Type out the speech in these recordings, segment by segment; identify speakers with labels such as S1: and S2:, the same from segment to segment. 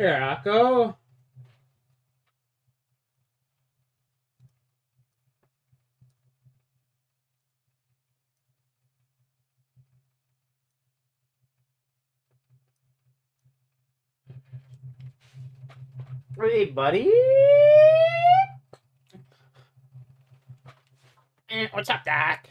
S1: Here, Akko. Hey, buddy. What's up, Doc?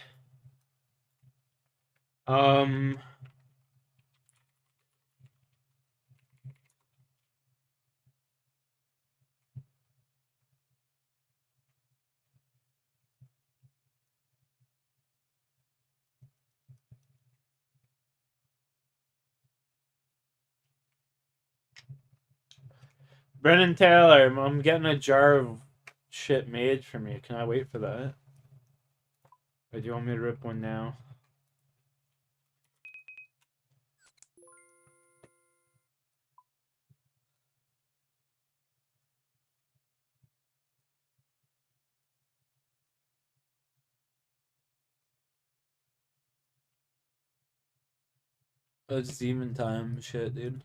S1: Brennan Taylor, I'm getting a jar of shit made for me. Can I wait for that? Or do you want me to rip one now? It's demon time shit, dude.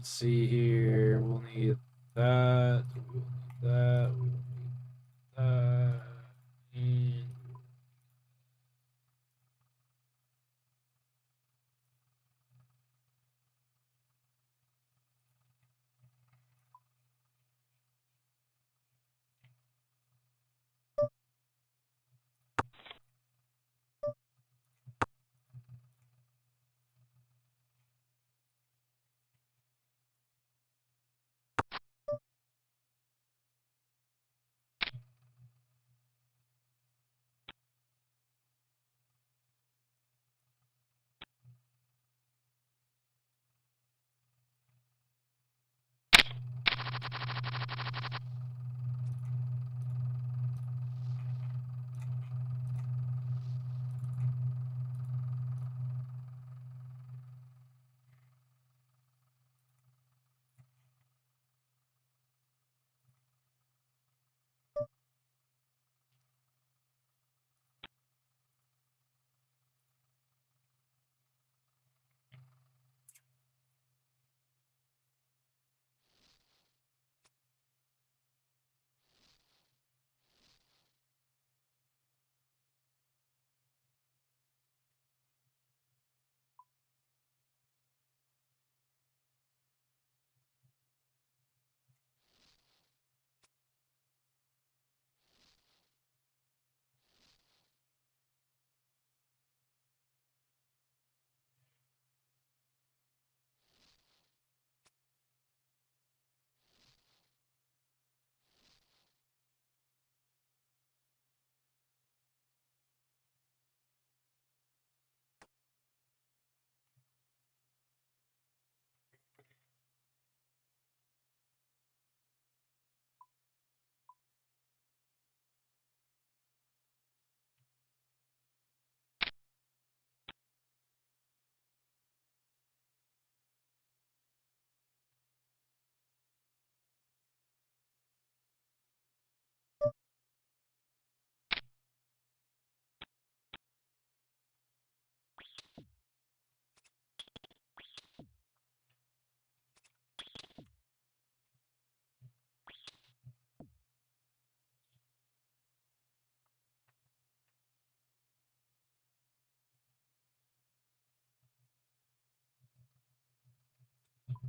S1: Let's see here. We'll need that. We'll need that. We'll need that.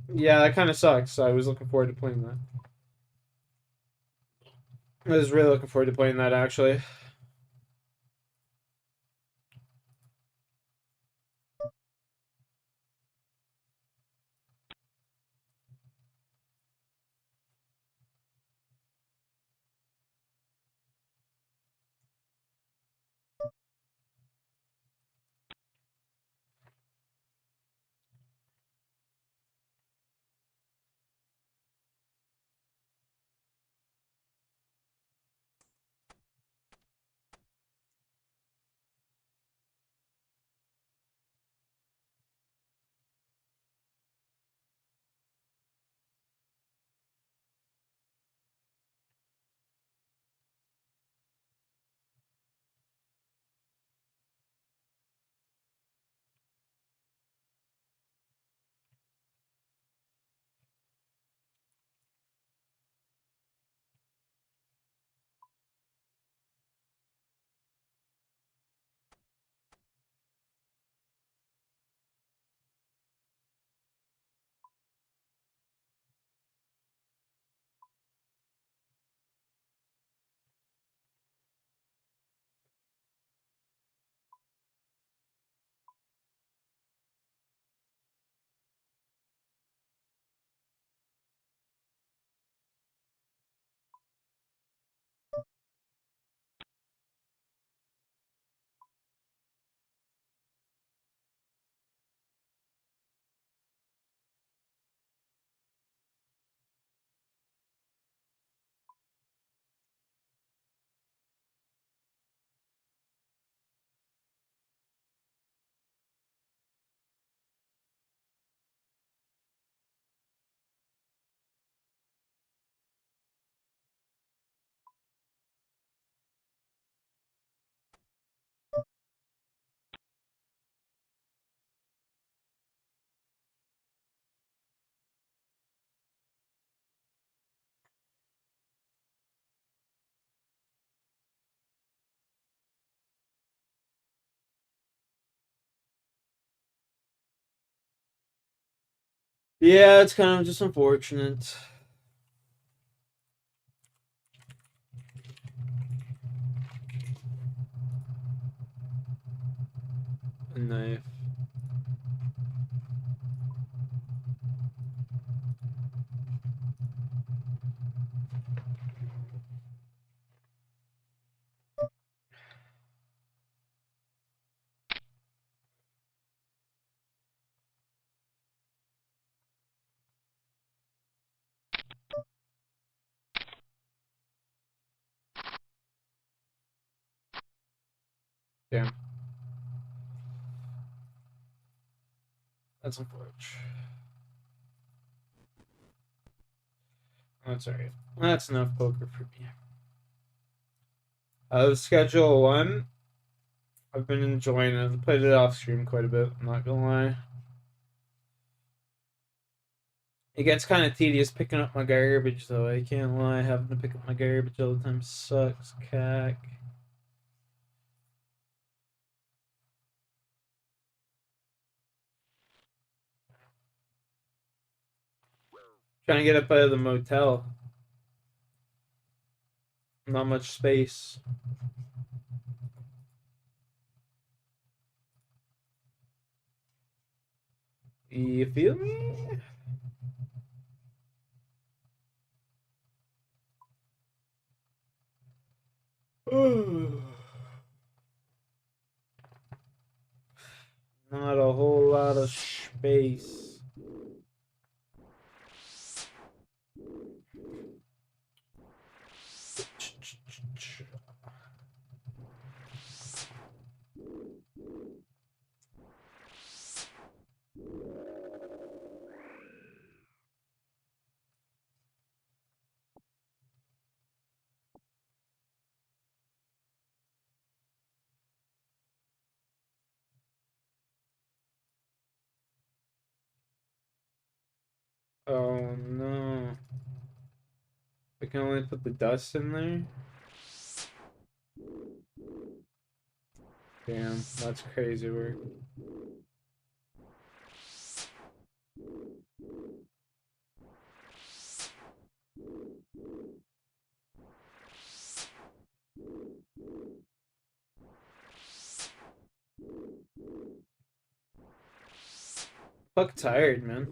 S1: And yeah, that kind of sucks. I was looking forward to playing that. I was really looking forward to playing that actually. Yeah, it's kind of just unfortunate. A knife. Damn. That's unfortunate. That's alright. That's enough poker for me. Schedule 1. I've been enjoying it. I've played it off stream quite a bit, I'm not gonna lie. It gets kind of tedious picking up my garbage, though. I can't lie. Having to pick up my garbage all the time sucks, cack. Trying to get up out of the motel. Not much space. You feel me? Not a whole lot of space. Oh no. I can only put the dust in there? Damn, that's crazy work. Fuck tired, man.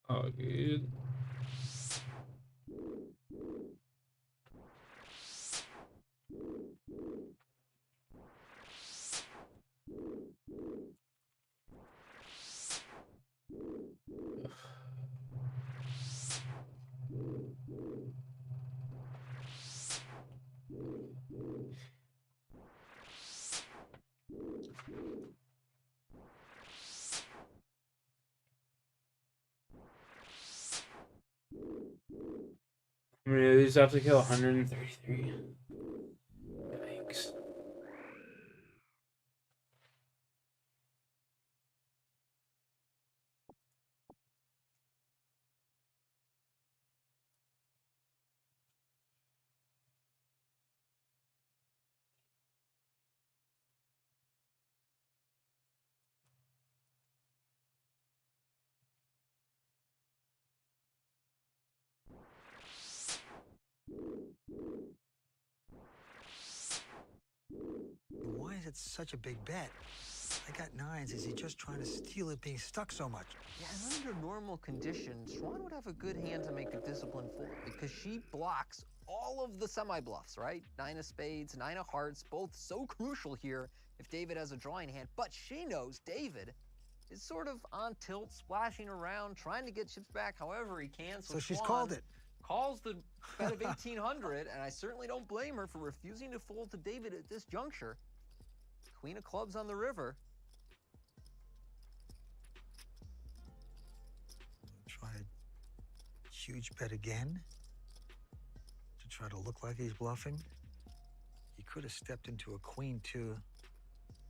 S1: Oh, good. I mean, these have to kill 133. Yikes.
S2: Why is it such a big bet? I got nines. Is he just trying to steal it being stuck so much?
S3: Yeah, and under normal conditions, Schwan would have a good hand to make a disciplined fold because she blocks all of the semi-bluffs, right? 9 of spades, 9 of hearts, both so crucial here if David has a drawing hand. But she knows David is sort of on tilt, splashing around, trying to get chips back however he can.
S2: So she's
S3: Schwan
S2: called it.
S3: calls the bet of 1,800, and I certainly don't blame her for refusing to fold to David at this juncture. Queen of clubs on the river.
S2: Try a huge bet again to try to look like he's bluffing. He could have stepped into a queen too.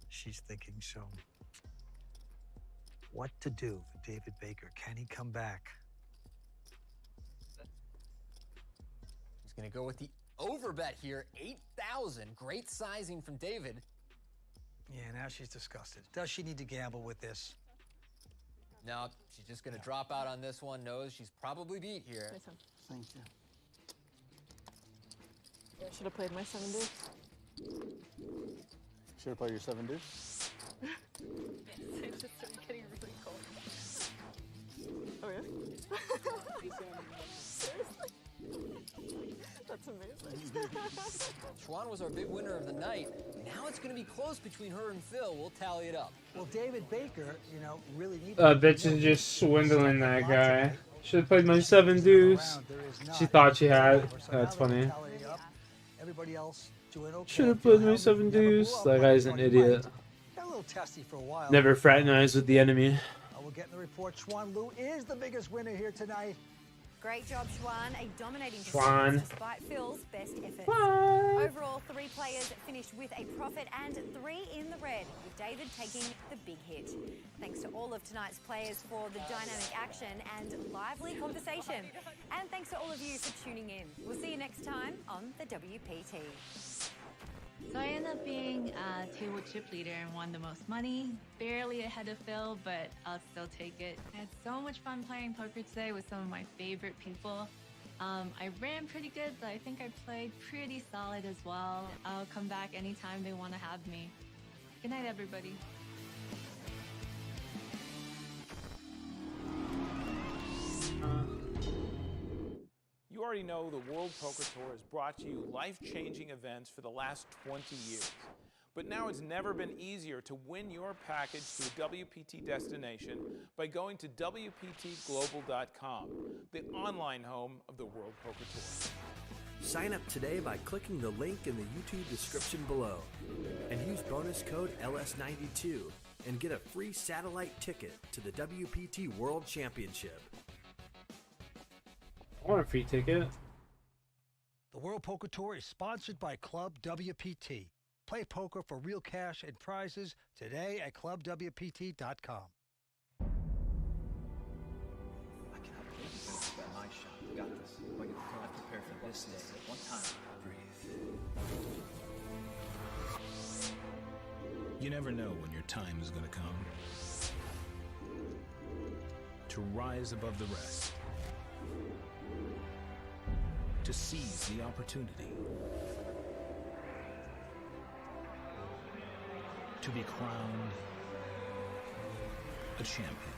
S2: She's thinking so. What to do for David Baker? Can he come back?
S3: He's going to go with the overbet here. 8,000. Great sizing from David.
S2: Yeah, now she's disgusted. Does she need to gamble with this?
S3: No, she's just going to drop out on this one. Knows she's probably beat here.
S4: Nice one.
S2: Thank you.
S4: Yeah, should have played my 7 deuce.
S5: Should have played your 7 deuce.
S4: It's just getting really cold. Oh yeah? Seriously? That's amazing.
S3: Schwan was our big winner of the night. Now it's going to be close between her and Phil. We'll tally it up.
S2: Well, David Baker, you know, really needs.
S1: Bitch is just swindling that guy. Should have played my 7 deuce. She thought she had. That's funny.
S2: Everybody else doing okay.
S1: Should have played my 7 deuce. That guy's an idiot.
S2: Got a little testy for a while.
S1: Never fraternize with the enemy.
S2: We'll get in the report. Schwan Lu is the biggest winner here tonight.
S6: Great job, Schwan. A dominating
S1: Schwan.
S6: performance despite Phil's best effort.
S1: Schwan.
S6: Overall, 3 players finished with a profit and 3 in the red, with David taking the big hit. Thanks to all of tonight's players for the dynamic action and lively conversation. And thanks to all of you for tuning in. We'll see you next time on the WPT.
S7: So I ended up being a table chip leader and won the most money. Barely ahead of Phil, but I'll still take it. I had so much fun playing poker today with some of my favorite people. I ran pretty good, but I think I played pretty solid as well. I'll come back anytime they want to have me. Good night, everybody.
S8: You already know the World Poker Tour has brought you life-changing events for the last 20 years. But now it's never been easier to win your package to a WPT destination by going to WPTglobal.com, the online home of the World Poker Tour.
S9: Sign up today by clicking the link in the YouTube description below and use bonus code LS92 and get a free satellite ticket to the WPT World Championship.
S1: I want a free ticket.
S2: The World Poker Tour is sponsored by Club WPT. Play poker for real cash and prizes today at clubwpt.com.
S10: I cannot believe it's going to be my shot. You got this. I've prepared for this day. One time. Breathe.
S11: You never know when your time is going to come. To rise above the rest. To seize the opportunity. To be crowned a champion.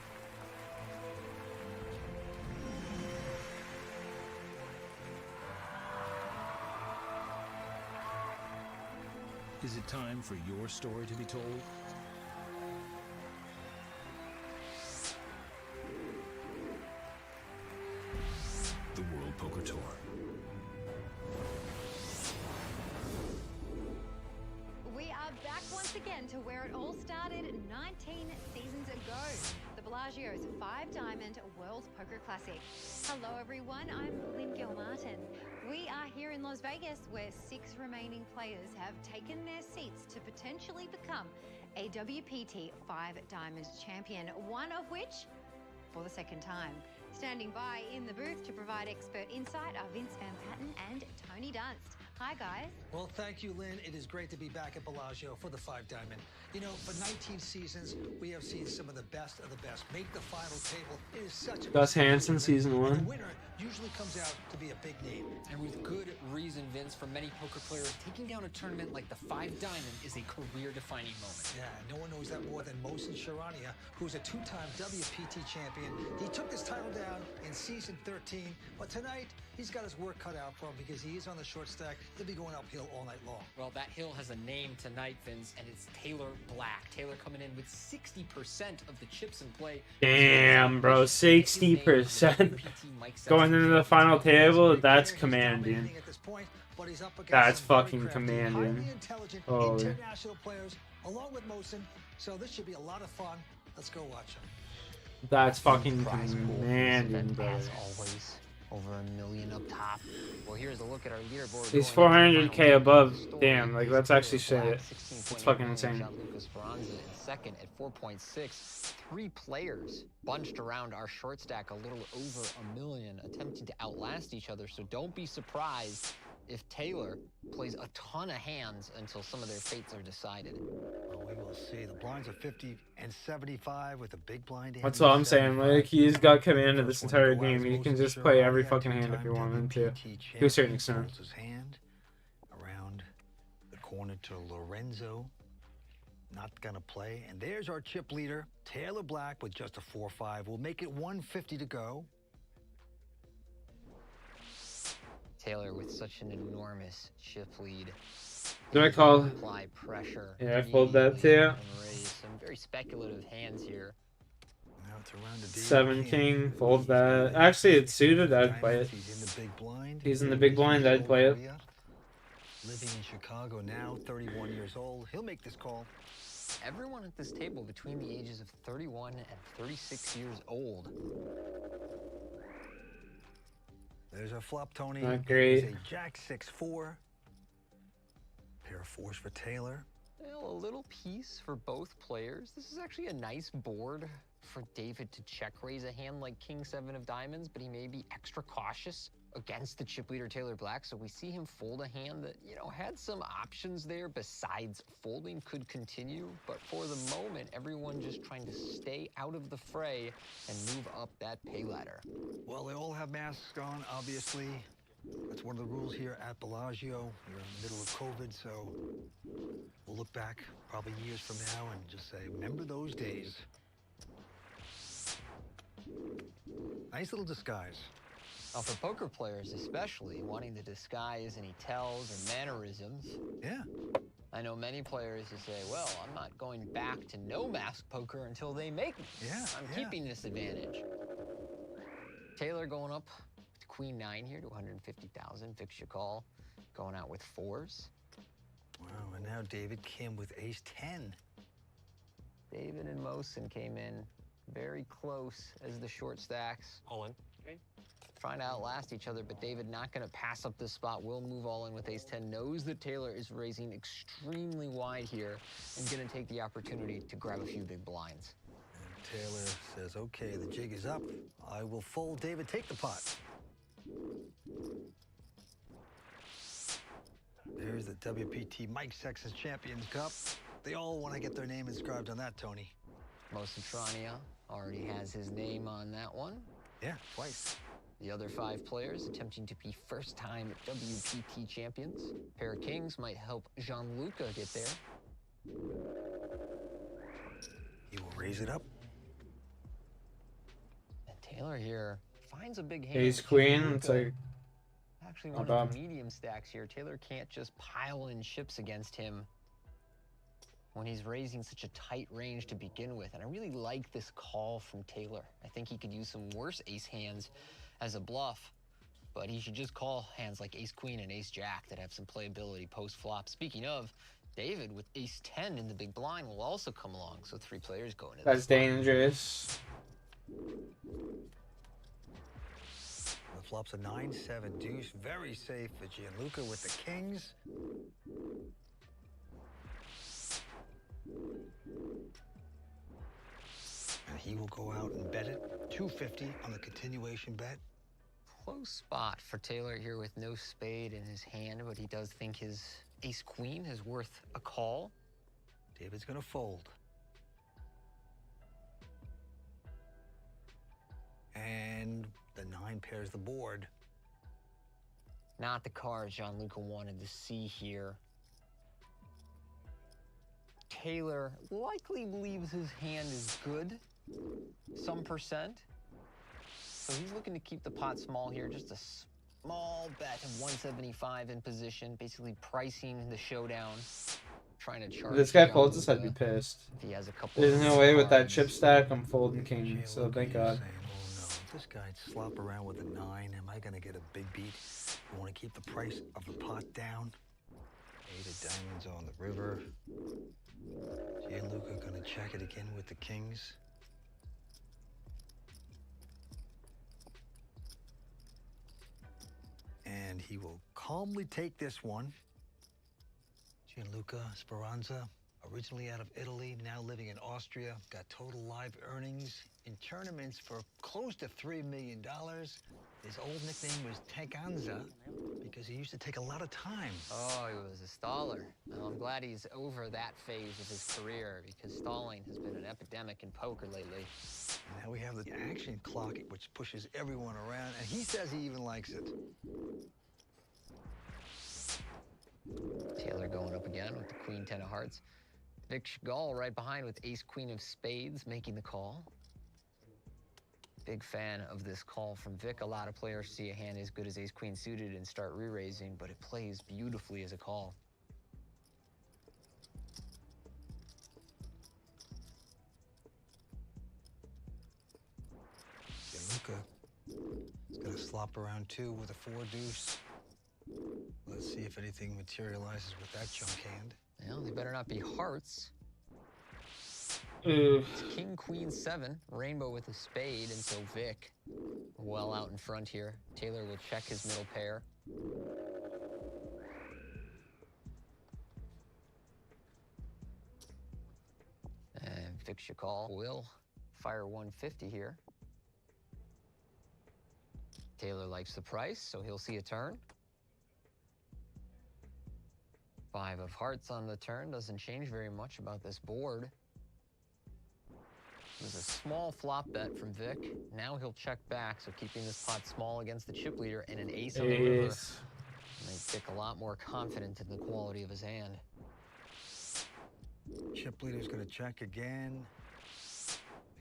S11: Is it time for your story to be told? The World Poker Tour.
S6: We are back once again to where it all started 19 seasons ago. The Bellagio's 5-Diamond World Poker Classic. Hello everyone, I'm Lynn Gilmartin. We are here in Las Vegas where 6 remaining players have taken their seats to potentially become a WPT 5-Diamond champion, one of which for the second time. Standing by in the booth to provide expert insight are Vince Van Patten and Tony Dunst. Hi, guys.
S2: Well, thank you, Lynn. It is great to be back at Bellagio for the 5-Diamond. You know, for 19 seasons, we have seen some of the best make the final table. It is such a
S1: Gus Hansen, season 1.
S2: The winner usually comes out to be a big name.
S3: And with good reason, Vince, for many poker players, taking down a tournament like the 5-Diamond is a career-defining moment.
S2: Yeah, no one knows that more than Mohsen Sharania, who's a 2-time WPT champion. He took this title down in season 13, but tonight he's got his work cut out for him because he is on the short stack. He'll be going uphill all night long.
S3: Well, that hill has a name tonight, Vince, and it's Taylor Black. Taylor coming in with 60% of the chips in play.
S1: Damn, bro, 60%. Going into the final table, that's commanding. That's fucking commanding. Holy.
S2: International players, along with Mohsen, so this should be a lot of fun. Let's go watch him.
S1: That's fucking commanding, bro.
S3: As always. Over $1 million up top. Well, here's a look at our leaderboard.
S1: He's
S3: going into the
S1: 400k
S3: final
S1: above.
S3: story.
S1: Damn, like that's
S3: Taylor
S1: actually
S3: Black,
S1: shit.
S3: 16.8
S1: It's fucking
S3: million.
S1: insane.
S3: Gianluca Speranza in second at 4.6. 3 players bunched around our short stack, a little over $1 million, attempting to outlast each other. So don't be surprised if Taylor plays a ton of hands until some of their fates are decided.
S2: Well, we will see. The blinds are 50 and 75 with a big blind.
S1: That's all I'm saying. Like, he's got command of this entire game. He can just play every fucking hand if he wanted to a certain extent.
S2: His hand around the corner to Lorenzo. Not gonna play. And there's our chip leader, Taylor Black, with just a 4-5. We'll make it 150 to go.
S3: Taylor with such an enormous chip lead.
S1: Do I call?
S3: Apply pressure.
S1: Yeah, I fold that too.
S3: Raise some very speculative hands here.
S2: Now it's around the
S1: 7 king, fold that. Actually, it's suited. I'd play it.
S2: He's in the big blind.
S1: He's in the big blind. I'd play it.
S2: Living in Chicago now, 31 years old. He'll make this call.
S3: Everyone at this table between the ages of 31 and 36 years old.
S2: There's our flop, Tony.
S1: Not great.
S2: It's a jack 6-4. Pair of 4s for Taylor.
S3: Well, a little piece for both players. This is actually a nice board for David to check raise a hand like King 7 of diamonds, but he may be extra cautious against the chip leader Taylor Black. So we see him fold a hand that, you know, had some options there besides folding, could continue. But for the moment, everyone just trying to stay out of the fray and move up that pay ladder.
S2: Well, they all have masks on, obviously. That's one of the rules here at Bellagio. You're in the middle of COVID, so we'll look back probably years from now and just say, remember those days. Nice little disguise.
S3: Now, for poker players especially, wanting to disguise any tells or mannerisms.
S2: Yeah.
S3: I know many players who say, well, I'm not going back to no mask poker until they make me.
S2: Yeah,
S3: I'm keeping this advantage. Taylor going up to Queen 9 here to 150,000. Fix your call. Going out with 4s.
S2: Wow, and now David Kim with ace 10.
S3: David and Mosen came in very close as the short stacks.
S5: All in.
S3: Trying to outlast each other, but David not going to pass up this spot. Will move all in with ace 10. Knows that Taylor is raising extremely wide here and going to take the opportunity to grab a few big blinds.
S2: And Taylor says, okay, the jig is up. I will fold. David, take the pot. There's the WPT Mike Sexton's Champions Cup. They all want to get their name inscribed on that, Tony.
S3: Mosen Trania already has his name on that one.
S2: Yeah, twice.
S3: The other 5 players attempting to be first-time WPT champions. Pair of kings might help Gianluca get there.
S2: He will raise it up.
S3: And Taylor here finds a big hand.
S1: Ace queen. It's like
S3: actually one of the medium stacks here. Taylor can't just pile in chips against him when he's raising such a tight range to begin with. And I really like this call from Taylor. I think he could use some worse ace hands as a bluff, but he should just call hands like ace queen and ace jack that have some playability post flop. Speaking of, David with ace 10 in the big blind will also come along. So 3 players go into
S1: that's dangerous.
S2: The flop's a 9-7 deuce. Very safe for Gianluca with the kings. And he will go out and bet it. 250 on the continuation bet.
S3: Close spot for Taylor here with no spade in his hand, but he does think his ace queen is worth a call.
S2: David's gonna fold. And the 9 pairs the board.
S3: Not the card Gianluca wanted to see here. Taylor likely believes his hand is good, some percent. So he's looking to keep the pot small here, just a small bet of 175 in position, basically pricing the showdown, trying to charge.
S1: If this guy folds this, I'd be pissed.
S3: If he has a couple
S1: There's no way with that chip stack I'm folding king, so thank God.
S2: Saying, oh no, if this guy'd slop around with a 9, am I gonna get a big beat? You wanna keep the price of the pot down? 8 of diamonds on the river. Gianluca gonna check it again with the kings. he will calmly take this one. Gianluca Speranza, originally out of Italy, now living in Austria, got total live earnings in tournaments for close to $3 million. His old nickname was Teganza because he used to take a lot of time.
S3: Oh, he was a staller. Well, I'm glad he's over that phase of his career because stalling has been an epidemic in poker lately.
S2: And now we have the action clock, which pushes everyone around, and he says he even likes it.
S3: Taylor going up again with the Queen 10 of Hearts. Vic Chagall right behind with Ace Queen of Spades making the call. Big fan of this call from Vic. A lot of players see a hand as good as Ace Queen suited and start re-raising, but it plays beautifully as a call.
S2: Gianluca is going to slop around two with a 4-deuce. Let's see if anything materializes with that junk hand.
S3: Well, they better not be hearts.
S1: Ooh.
S3: It's King, Queen, 7, rainbow with a spade, and so Vic well out in front here. Taylor will check his middle pair. And Vic Chagall will fire 150 here. Taylor likes the price, so he'll see a turn. 5 of hearts on the turn doesn't change very much about this board. It was a small flop bet from Vic. Now he'll check back, so keeping this pot small against the chip leader and an ace on the river makes Vic a lot more confident in the quality of his hand.
S2: Chip leader's going to check again.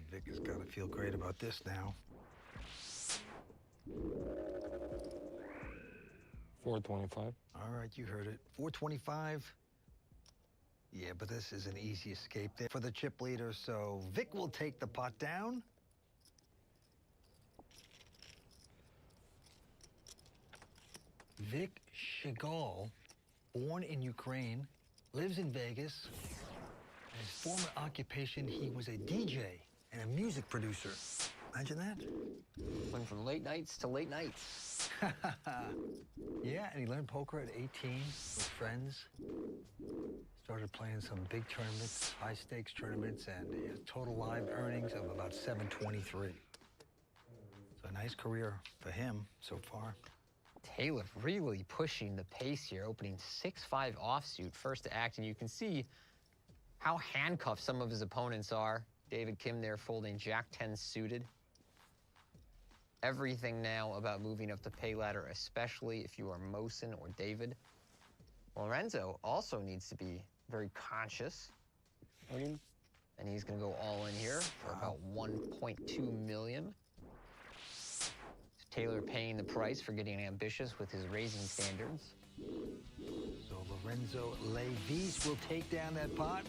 S2: Vic has got to feel great about this now.
S5: 425.
S2: All right, you heard it. 425. Yeah, but this is an easy escape there for the chip leader, so Vic will take the pot down. Vic Chagall, born in Ukraine, lives in Vegas. And his former occupation, he was a DJ and a music producer. Imagine that.
S3: Went from late nights to late nights.
S2: Yeah, and he learned poker at 18 with friends. Started playing some big tournaments, high-stakes tournaments, and he has total live earnings of about $723. So a nice career for him so far.
S3: Taylor really pushing the pace here, opening 6-5 offsuit, first to act, and you can see how handcuffed some of his opponents are. David Kim there folding Jack-10 suited. Everything now about moving up the pay ladder, especially if you are Mosen or David. Lorenzo also needs to be very conscious. And he's going to go all in here for about $1.2 million. Taylor paying the price for getting ambitious with his raising standards.
S2: So Lorenzo Levis will take down that pot.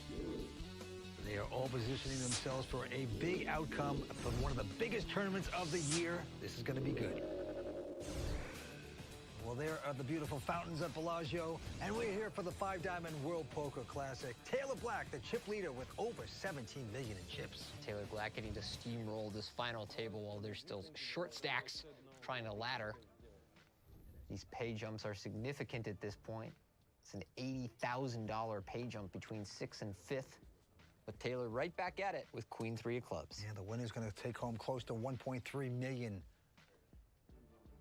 S2: They are all positioning themselves for a big outcome from one of the biggest tournaments of the year. This is going to be good. Well, there are the beautiful fountains at Bellagio, and we're here for the 5-Diamond World Poker Classic. Taylor Black, the chip leader with over 17 million in chips.
S3: Taylor Black getting to steamroll this final table while there's still short stacks trying to ladder. These pay jumps are significant at this point. It's an $80,000 pay jump between 6th and 5th. But Taylor right back at it with Queen 3 of clubs.
S2: Yeah, the winner's going to take home close to $1.3 million.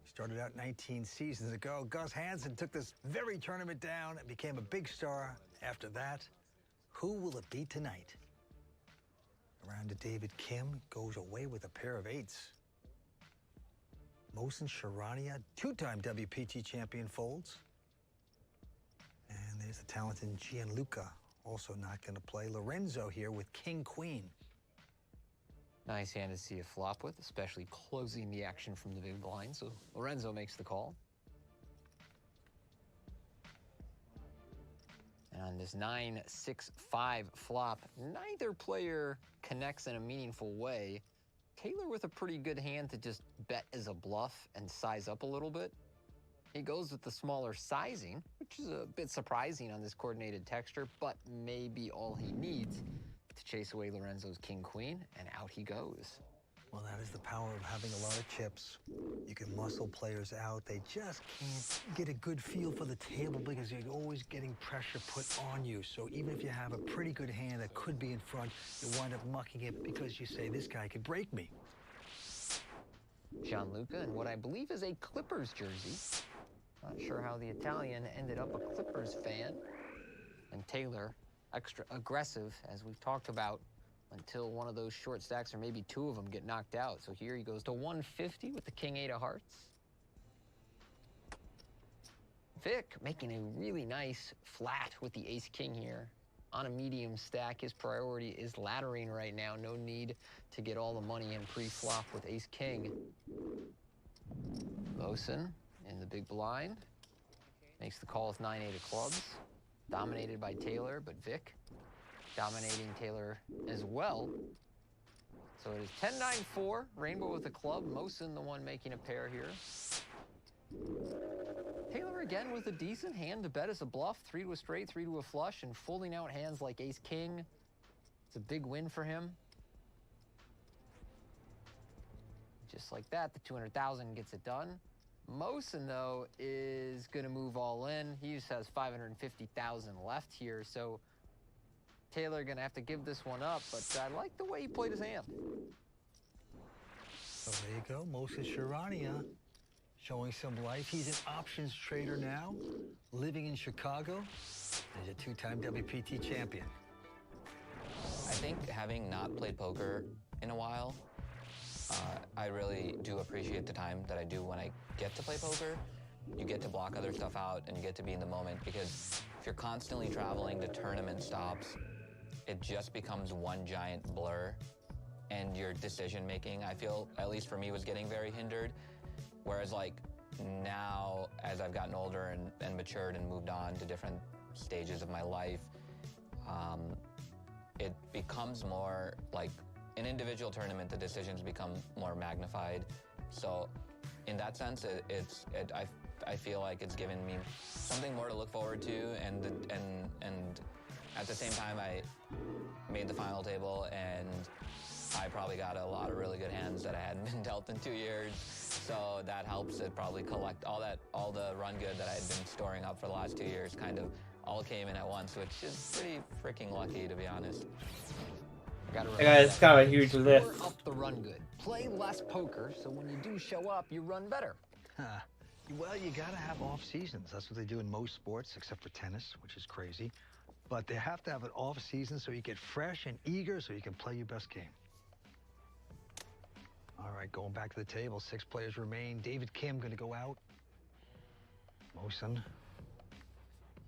S2: Started out 19 seasons ago. Gus Hansen took this very tournament down and became a big star after that. Who will it be tonight? Around to David Kim, goes away with a pair of 8s. Mosen Sharania, 2-time WPT champion, folds. And there's the talented Gianluca, also not going to play. Lorenzo here with King Queen.
S3: Nice hand to see a flop with, especially closing the action from the big blind. So Lorenzo makes the call. And on this 9-6-5 flop, neither player connects in a meaningful way. Taylor with a pretty good hand to just bet as a bluff and size up a little bit. He goes with the smaller sizing, which is a bit surprising on this coordinated texture, but maybe all he needs to chase away Lorenzo's king-queen, and out he goes.
S2: Well, that is the power of having a lot of chips. You can muscle players out. They just can't get a good feel for the table because you're always getting pressure put on you. So even if you have a pretty good hand that could be in front, you wind up mucking it because you say, this guy could break me.
S3: Gianluca in what I believe is a Clippers jersey. Not sure how the Italian ended up a Clippers fan. And Taylor, extra aggressive, as we've talked about, until one of those short stacks or maybe two of them get knocked out. So here he goes to 150 with the king 8 of hearts. Vic making a really nice flat with the ace king here on a medium stack. His priority is laddering right now. No need to get all the money in pre-flop with ace king. Mosen in the big blind makes the call with 9-8 of clubs. Dominated by Taylor, but Vic dominating Taylor as well. So it is 10-9-4, Rainbow with a club. Mosen the one making a pair here. Taylor again with a decent hand to bet as a bluff. 3 to a straight, 3 to a flush, and folding out hands like ace king. It's a big win for him. Just like that, the 200,000 gets it done. Mosen, though, is going to move all in. He just has 550,000 left here, so Taylor going to have to give this one up, but I like the way he played his hand.
S2: So there you go, Mosen Charania showing some life. He's an options trader now, living in Chicago. He's a 2-time WPT champion.
S5: I think having not played poker in a while, I really do appreciate the time that I do when I get to play poker. You get to block other stuff out and you get to be in the moment, because if you're constantly traveling to tournament stops, it just becomes one giant blur, and your decision making, I feel, at least for me, was getting very hindered. Whereas like now, as I've gotten older and matured and moved on to different stages of my life, it becomes more like an individual tournament, the decisions become more magnified. So in that sense, I feel like it's given me something more to look forward to, and at the same time, I made the final table, and I probably got a lot of really good hands that I hadn't been dealt in 2 years. So that helps it probably collect all the run good that I had been storing up for the last 2 years kind of all came in at once, which is pretty freaking lucky, to be honest.
S1: Yeah, it's got a huge lift.
S3: Store up the run good. Play less poker, so when you do show up, you run better.
S2: Well, you gotta have off seasons. That's what they do in most sports, except for tennis, which is crazy. But they have to have an off season so you get fresh and eager so you can play your best game. All right, going back to the table, 6 players remain. David Kim gonna go out. Mosen.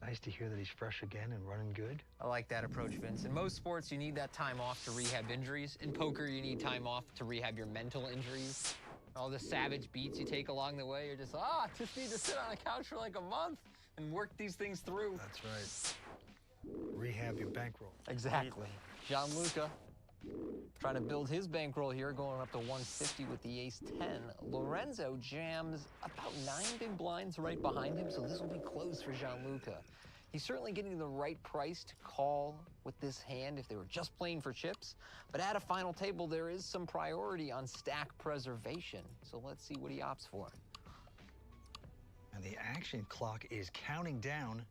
S2: Nice to hear that he's fresh again and running good.
S3: I like that approach, Vince. In most sports, you need that time off to rehab injuries. In poker, you need time off to rehab your mental injuries. All the savage beats you take along the way, you're just need to sit on a couch for like a month and work these things through.
S2: That's right. Rehab your bankroll.
S3: Exactly. Gianluca trying to build his bankroll here, going up to 150 with the ace-10. Lorenzo jams about 9 big blinds right behind him, so this will be close for Gianluca. He's certainly getting the right price to call with this hand if they were just playing for chips, but at a final table, there is some priority on stack preservation, so let's see what he opts for.
S2: And the action clock is counting down.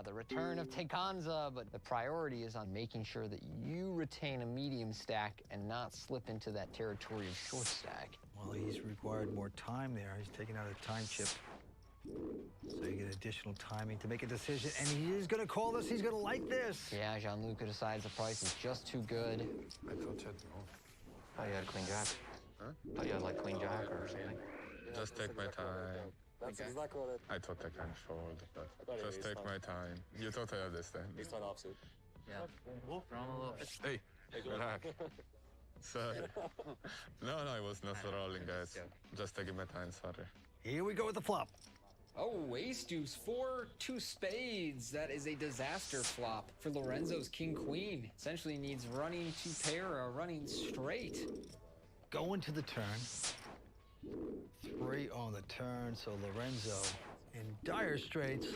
S3: The return of Tekanza, but the priority is on making sure that you retain a medium stack and not slip into that territory of short stack.
S2: Well, he's required more time there. He's taking out a time chip. So you get additional timing to make a decision, and he is going to call this. He's going to like this.
S3: Yeah, Gianluca decides the price is just too good.
S5: I thought you had queen jack. Huh? Thought you had like queen jack or something.
S12: Just take my time.
S13: That's exactly what
S12: I thought I can fold, but just take my time. You totally understand.
S13: He's not offsuit.
S3: Yeah. Wrong a little bit.
S12: Hey, relax. Sorry. No, I was not rolling, guys. Just taking my time, sorry.
S2: Here we go with the flop.
S3: Oh, ace deuce 4, 2 spades. That is a disaster flop for Lorenzo's king queen. Essentially needs running 2 pair or running straight.
S2: Going to the turn. 3 on the turn, so Lorenzo in dire straits.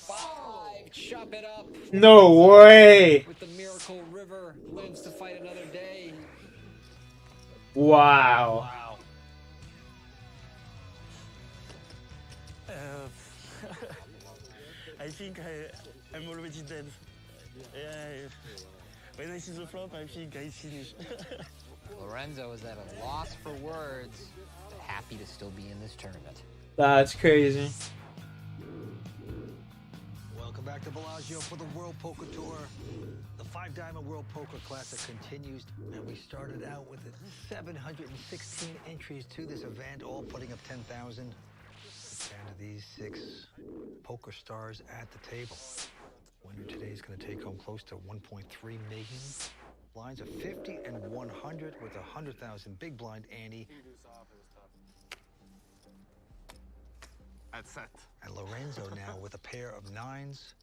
S3: 5, chop it up.
S1: No way!
S3: With the Jericho River lives to fight another day.
S1: Wow.
S13: Wow.
S14: I think I'm already dead. When I see the flop, I think I finish.
S3: Lorenzo is at a loss for words, but happy to still be in this tournament.
S1: That's crazy.
S2: Welcome back to Bellagio for the World Poker Tour. The 5-Diamond World Poker Classic continues, and we started out with 716 entries to this event, all putting up 10,000. Down to these 6 poker stars at the table. Winner today is going to take home close to 1.3 million. Blinds of 50 and 100 with 100,000 big blind ante.
S12: That's set.
S2: And Lorenzo now with a pair of 9s.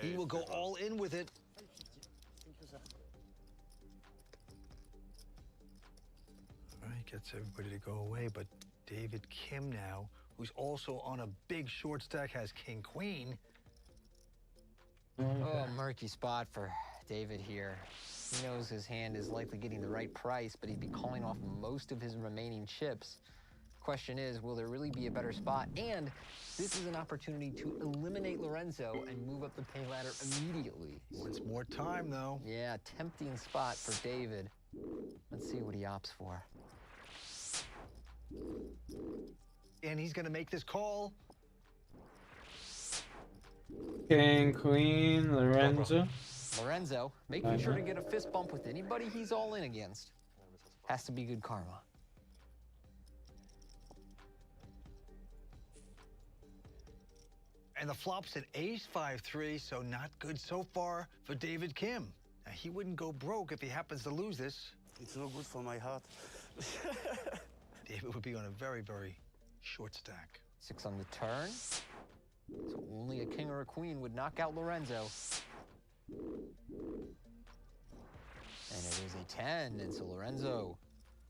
S2: He will go all in with it. All right, gets everybody to go away, but David Kim now, who's also on a big short stack, has King Queen.
S3: Oh, murky spot for David here. He knows his hand is likely getting the right price, but he'd be calling off most of his remaining chips. Question is, will there really be a better spot? And this is an opportunity to eliminate Lorenzo and move up the pay ladder immediately.
S2: Wants more time, though.
S3: Yeah, tempting spot for David. Let's see what he opts for.
S2: And he's going to make this call.
S1: King, Queen, Lorenzo.
S3: Lorenzo, making sure to get a fist bump with anybody he's all in against. Has to be good karma.
S2: And the flop's an ace 5-3, so not good so far for David Kim. Now, he wouldn't go broke if he happens to lose this.
S14: It's no good for my heart.
S2: David would be on a very, very short stack.
S3: 6 on the turn. So only a king or a queen would knock out Lorenzo. And it is a 10, and so Lorenzo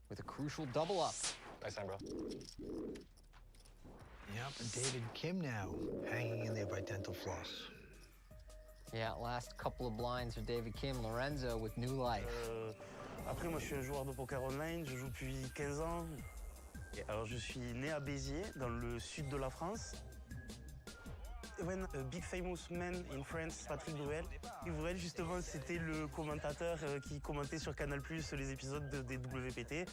S3: with a crucial double up.
S13: Nice time, bro.
S2: Yep, and David Kim now hanging in there by dental floss.
S3: Yeah, last couple of blinds for David Kim. Lorenzo with new life.
S14: Après, moi, je suis un joueur de poker online. Je joue depuis 15 ans. Alors, je suis né à Béziers, dans le sud de la France. When a big famous man in France, Patrick Bruel. Bruel, justement, c'était le commentateur qui commentait sur Canal+, les épisodes des WPT.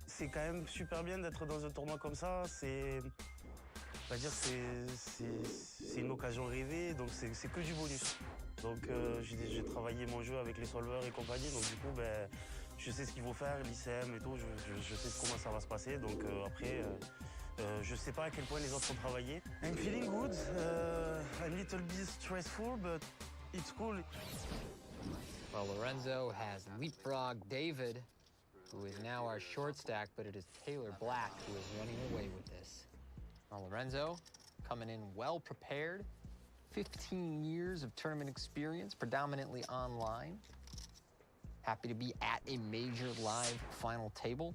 S14: C'est quand même super bien d'être dans un tournoi comme ça. C'est une occasion rêvée, donc c'est que du bonus. Donc j'ai travaillé mon jeu avec les solvers et compagnie, donc du coup je sais ce qu'il faut faire, l'ICM et tout, je sais comment ça va se passer. Donc après je sais pas à quel point les autres ont travaillé. I'm feeling good, a little bit stressful, but it's cool.
S3: Well, Lorenzo has leapfrogged David, who is now our short stack, but it is Taylor Black who is running away with this. Now Lorenzo coming in well prepared, 15 years of tournament experience, predominantly online. Happy to be at a major live final table.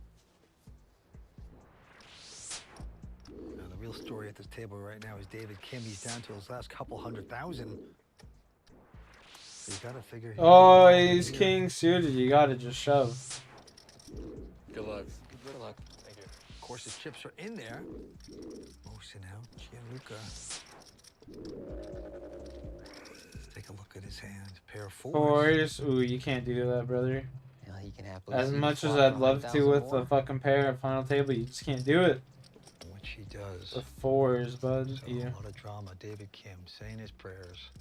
S2: Now, the real story at this table right now is David Kim. He's down to his last couple 100,000. So you gotta figure.
S1: Oh, he's king suited. You gotta just shove.
S12: Good luck.
S3: Good luck.
S13: Thank you.
S2: Of course, his chips are in there. Motion out. Gianluca. Let's take a look at his hand. Pair of fours.
S1: Ooh, you can't do that, brother.
S3: Yeah, he can happily
S1: As
S3: see
S1: much
S3: the
S1: as
S3: flop
S1: I'd love to
S3: 100,000
S1: with
S3: more.
S1: the fucking pair at final table, you just can't do it.
S2: Which he does.
S1: The fours, bud.
S2: So
S1: Yeah.
S2: a lot of drama. David Kim saying his prayers.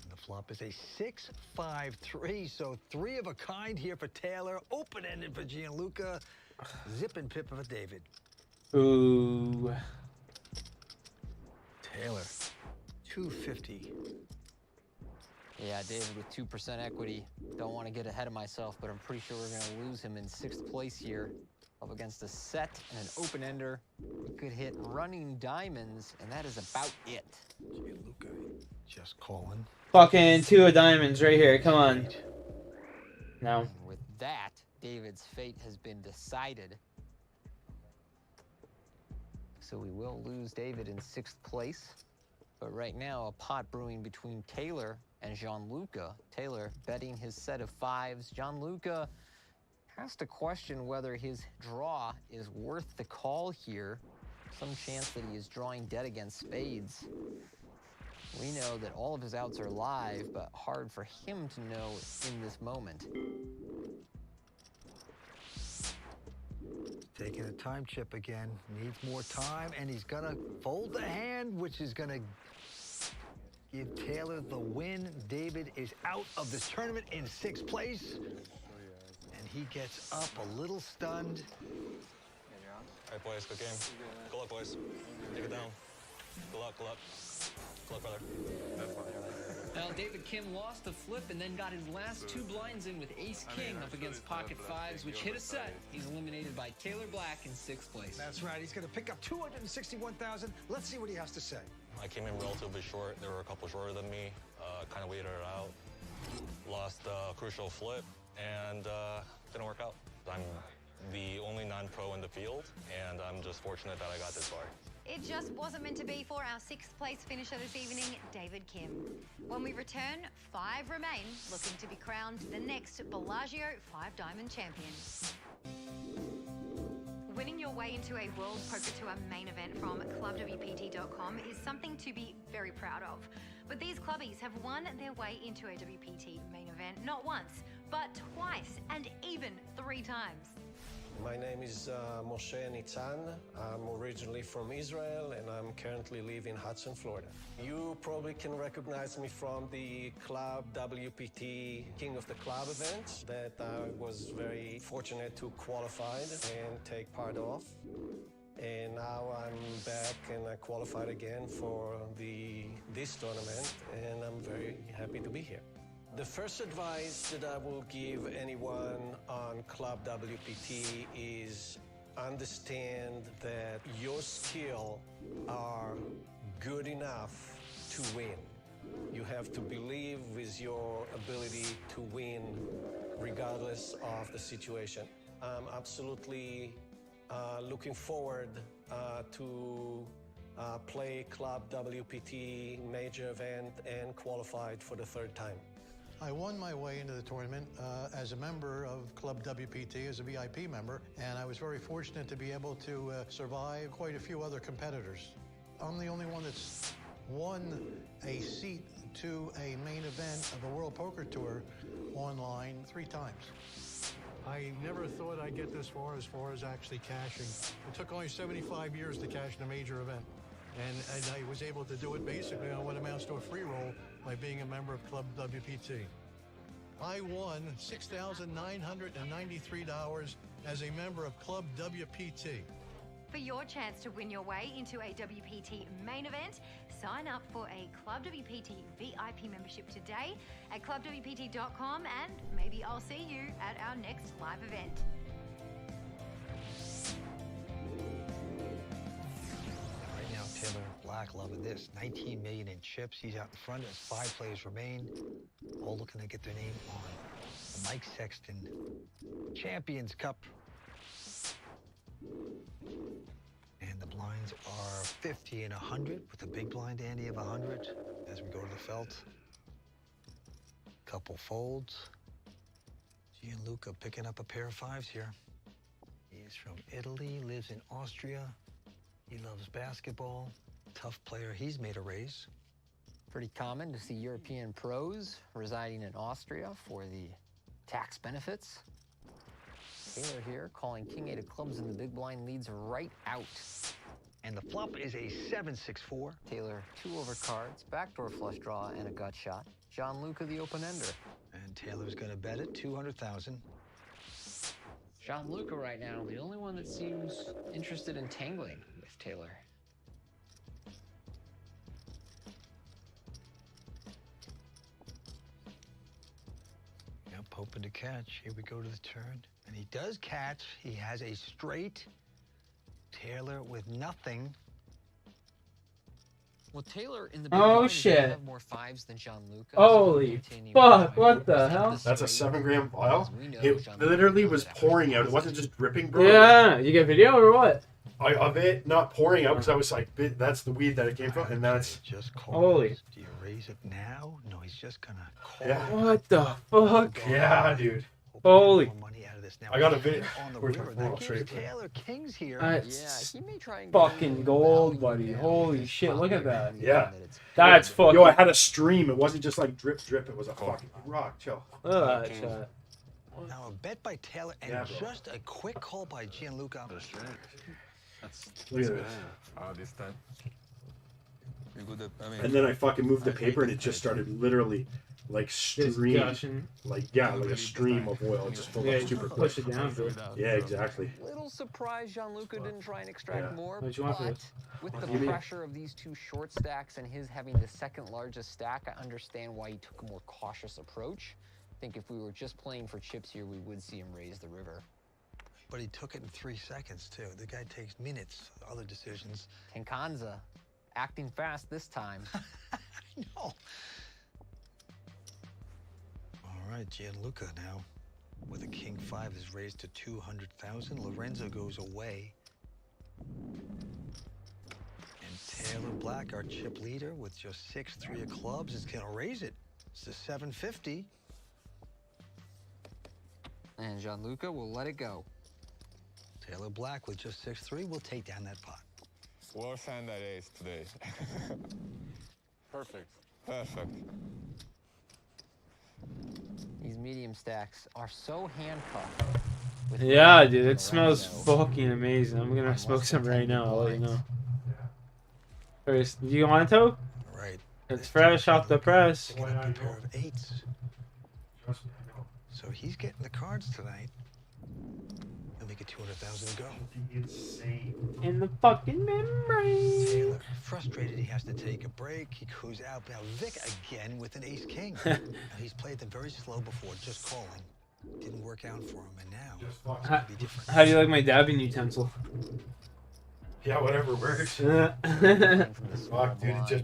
S2: And the flop is a 6-5-3. So 3 of a kind here for Taylor. Open-ended for Gianluca. Zip and pip for David.
S1: Ooh.
S2: Taylor, 250.
S3: Yeah, David with 2% equity. Don't want to get ahead of myself, but I'm pretty sure we're going to lose him in 6th place here. Up against a set and an open-ender. He could hit running diamonds, and that is about it.
S2: Gianluca just calling.
S1: Fucking 2 of diamonds right here. Come on. No.
S3: And with that, David's fate has been decided. So we will lose David in 6th place. But right now, a pot brewing between Taylor And Gianluca, Taylor betting his set of fives. Gianluca has to question whether his draw is worth the call here. Some chance that he is drawing dead against spades. We know that all of his outs are live, but hard for him to know in this moment.
S2: Taking a time chip again, needs more time, and he's gonna fold the hand, which is gonna give Taylor the win. David is out of this tournament in 6th place, and he gets up a little stunned.
S12: All right, boys, good game. Good luck, boys. Take it down. Good luck, good luck. Good luck, brother.
S3: Now, David Kim lost the flip and then got his last 2 blinds in with ace-king up against pocket fives, which hit a set. He's eliminated by Taylor Black in 6th place.
S2: That's right. He's going to pick up $261,000. Let's see what he has to say.
S12: I came in relatively short. There were a couple shorter than me. Kind of waited it out. Lost a crucial flip and didn't work out. I'm the only non-pro in the field, and I'm just fortunate that I got this far.
S6: It just wasn't meant to be for our 6th place finisher this evening, David Kim. When we return, 5 remain, looking to be crowned the next Bellagio 5-diamond champion. Winning your way into a World Poker Tour main event from ClubWPT.com is something to be very proud of. But these clubbies have won their way into a WPT main event not once, but twice, and even 3 times.
S13: My name is Moshe Nitzan. I'm originally from Israel, and I'm currently living in Hudson, Florida. You probably can recognize me from the Club WPT King of the Club event that I was very fortunate to qualify and take part of. And now I'm back and I qualified again for this tournament, and I'm very happy to be here. The first advice that I will give anyone on Club WPT is understand that your skill are good enough to win. You have to believe with your ability to win regardless of the situation. I'm absolutely looking forward to play Club WPT major event and qualified for the 3rd time.
S15: I won my way into the tournament as a member of Club WPT, as a VIP member, and I was very fortunate to be able to survive quite a few other competitors. I'm the only one that's won a seat to a main event of the World Poker Tour online 3 times. I never thought I'd get this far as actually cashing. It took only 75 years to cash in a major event. And I was able to do it basically on what amounts to a free roll by being a member of Club WPT. I won $6,993 as a member of Club WPT.
S6: For your chance to win your way into a WPT main event, sign up for a Club WPT VIP membership today at ClubWPT.com, and maybe I'll see you at our next live event.
S2: Taylor Black loving this. 19 million in chips. He's out in front as 5 players remain. All looking to get their name on the Mike Sexton Champions Cup. And the blinds are 50 and 100 with a big blind Andy of 100 as we go to the felt. Couple folds. Gianluca picking up a pair of 5s here. He's from Italy, lives in Austria. He loves basketball. Tough player. He's made a raise.
S3: Pretty common to see European pros residing in Austria for the tax benefits. Taylor here calling King-8 of clubs in the big blind, leads right out.
S2: And the flop is a 7-6-4.
S3: Taylor 2 over cards, backdoor flush draw, and a gut shot. Gianluca the open ender.
S2: And Taylor's going to bet it, 200,000.
S3: Gianluca right now, the only one that seems interested in tangling with Taylor.
S2: Yep, hoping to catch. Here we go to the turn. And he does catch. He has a straight. Taylor with nothing.
S3: Well, Taylor in the big
S1: Oh
S3: blind
S1: shit!
S3: have more 5s than Gianluca.
S1: Holy fuck! What the hell?
S16: That's a 7-gram vial. It literally was pouring out. It wasn't just dripping, bro.
S1: Yeah, you get video or what?
S16: of it not pouring out because I was like, that's the weed that it came from, and that's
S15: just
S1: holy.
S15: Do you raise it now? No, he's just gonna call.
S16: Yeah.
S1: What the fuck?
S16: Yeah, dude.
S1: Holy.
S16: I got a bit.
S15: On the
S16: Where's my
S15: river.
S16: phone?
S15: That gives
S16: Straight.
S15: Taylor Kings here.
S1: That's
S3: Yeah, he may try and get
S1: fucking gold, buddy. Holy shit, look at that.
S16: Yeah.
S1: That's fucking.
S16: Yo, I had a stream. It wasn't just like drip, drip. It was a fucking rock. Chill.
S1: Look at that shot.
S15: Now a bet by Taylor and
S16: Yeah, bro.
S15: just a quick call by Gianluca.
S16: Look at this.
S12: This time.
S16: And then I fucking moved the paper, and it just started literally like stream,
S1: gushing.
S16: like a stream of oil. It just filled
S1: Yeah,
S16: up
S1: you
S16: super quick.
S1: push it down, bro.
S16: Yeah, exactly.
S3: Little surprised Gianluca didn't try and extract
S16: Yeah.
S3: more,
S1: What'd you want for
S3: but
S1: this?
S3: with
S16: What
S3: the
S16: do you mean?
S3: pressure of these two short stacks and his having the second largest stack, I understand why he took a more cautious approach. I think if we were just playing for chips here, we would see him raise the river.
S15: But he took it in 3 seconds too. The guy takes minutes. Other decisions.
S3: Kenkanza, acting fast this time.
S15: No. All right, Gianluca now with a king 5 is raised to 200,000. Lorenzo goes away. And Taylor Black, our chip leader, with just 6-3 of clubs, is gonna raise it. It's to 750.
S3: And Gianluca will let it go.
S15: Taylor Black with just 6-3 will take down that pot.
S12: We'll send that ace today. Perfect. Perfect.
S3: These medium stacks are so handcuffed. with
S1: Yeah, dude, it
S3: Lorenzo.
S1: smells fucking amazing. I'm gonna smoke some right now. I'll let you know. First, do you want to?
S15: Right.
S1: It's fresh off the press.
S15: Picking up a pair of 8s. So he's getting the cards tonight. He'll make it 200,000 to go.
S1: In the fucking membrane.
S15: Taylor, frustrated he has to take a break. He goes out. Now Vic again with an ace-king. Now he's played them very slow before, just calling. Didn't work out for him, and now it's going to be different.
S1: How do you like my dabbing utensil?
S16: Yeah, whatever works.
S1: Yeah.
S16: Fuck, dude, it just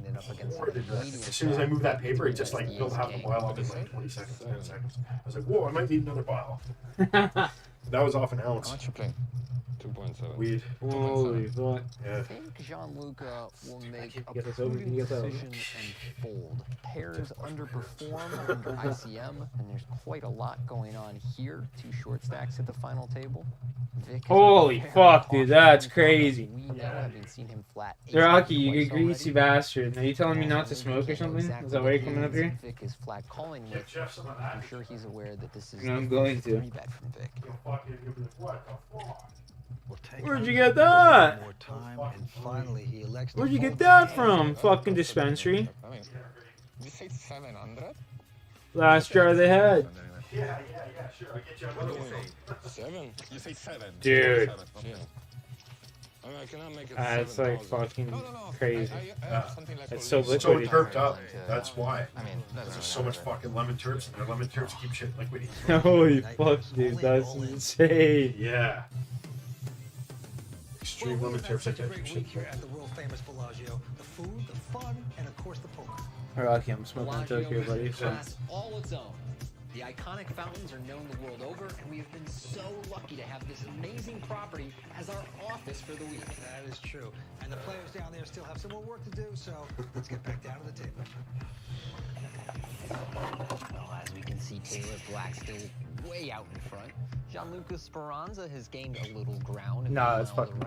S16: poured it. As soon as I moved that paper, it just like filled half the vial up in like 20 seconds, 10 seconds. I was like, whoa, I might need another vial. That was off an ounce.
S12: How much you playing? 2.7.
S16: Weed.
S1: Holy fuck.
S16: Yeah.
S3: I think Gianluca will make a
S1: Get this over. Can
S3: prudent
S1: you get that over?
S3: decision and fold. Pairs underperform under ICM, and there's quite a lot going on here. 2 short stacks at the final table. Vic has
S1: Holy
S3: been very
S1: fuck, dude,
S3: cautious
S1: that's
S3: in front of
S1: crazy.
S3: We know, having seen him flat ace
S1: Rocky, you
S3: twice
S1: get greasy
S3: already.
S1: bastard. Are you telling me not to smoke or something? Is that why you're coming up here?
S3: Vic is flat calling with. I'm sure he's aware that this is
S1: No, I'm
S3: the
S1: going
S3: first
S1: to.
S3: 3-bet from Vic.
S1: Where'd you get that?
S15: More time, and finally he elects to
S1: Where'd you
S15: fold
S1: get
S15: the
S1: that
S15: hand.
S1: from? Fucking dispensary.
S12: I mean, you say 700?
S1: Last jar they had.
S16: Yeah, sure. I'll get you another one.
S12: 7? You say 7.
S1: Dude.
S12: Yeah. I mean, I cannot make it
S1: It's like
S12: 7,000.
S1: fucking
S12: No.
S1: crazy.
S12: I have something like
S1: It's
S12: for
S1: so
S12: least-
S16: So
S1: liquidy.
S16: terped up. That's why.
S5: I mean,
S16: There's so much fucking lemon terps, and their lemon terps keep shit liquidy.
S1: Holy fuck, dude, that's insane.
S16: Yeah. Extreme lemon terps. I
S2: Such a
S16: get
S2: great
S16: shit.
S2: week here at the world famous Bellagio. The food, the fun, and of course the poker.
S1: Rocky, I'm smoking a Tokyo, buddy. So.
S3: Class all its own. The iconic fountains are known the world over, and we have been so lucky to have this amazing property as our office for the week.
S2: That is true. And the players down there still have some more work to do, so let's get back down to the table.
S3: Well, as we can see, Taylor Black still way out in front. Gianluca Speranza has gained a little ground.
S1: Nah, that's fucking.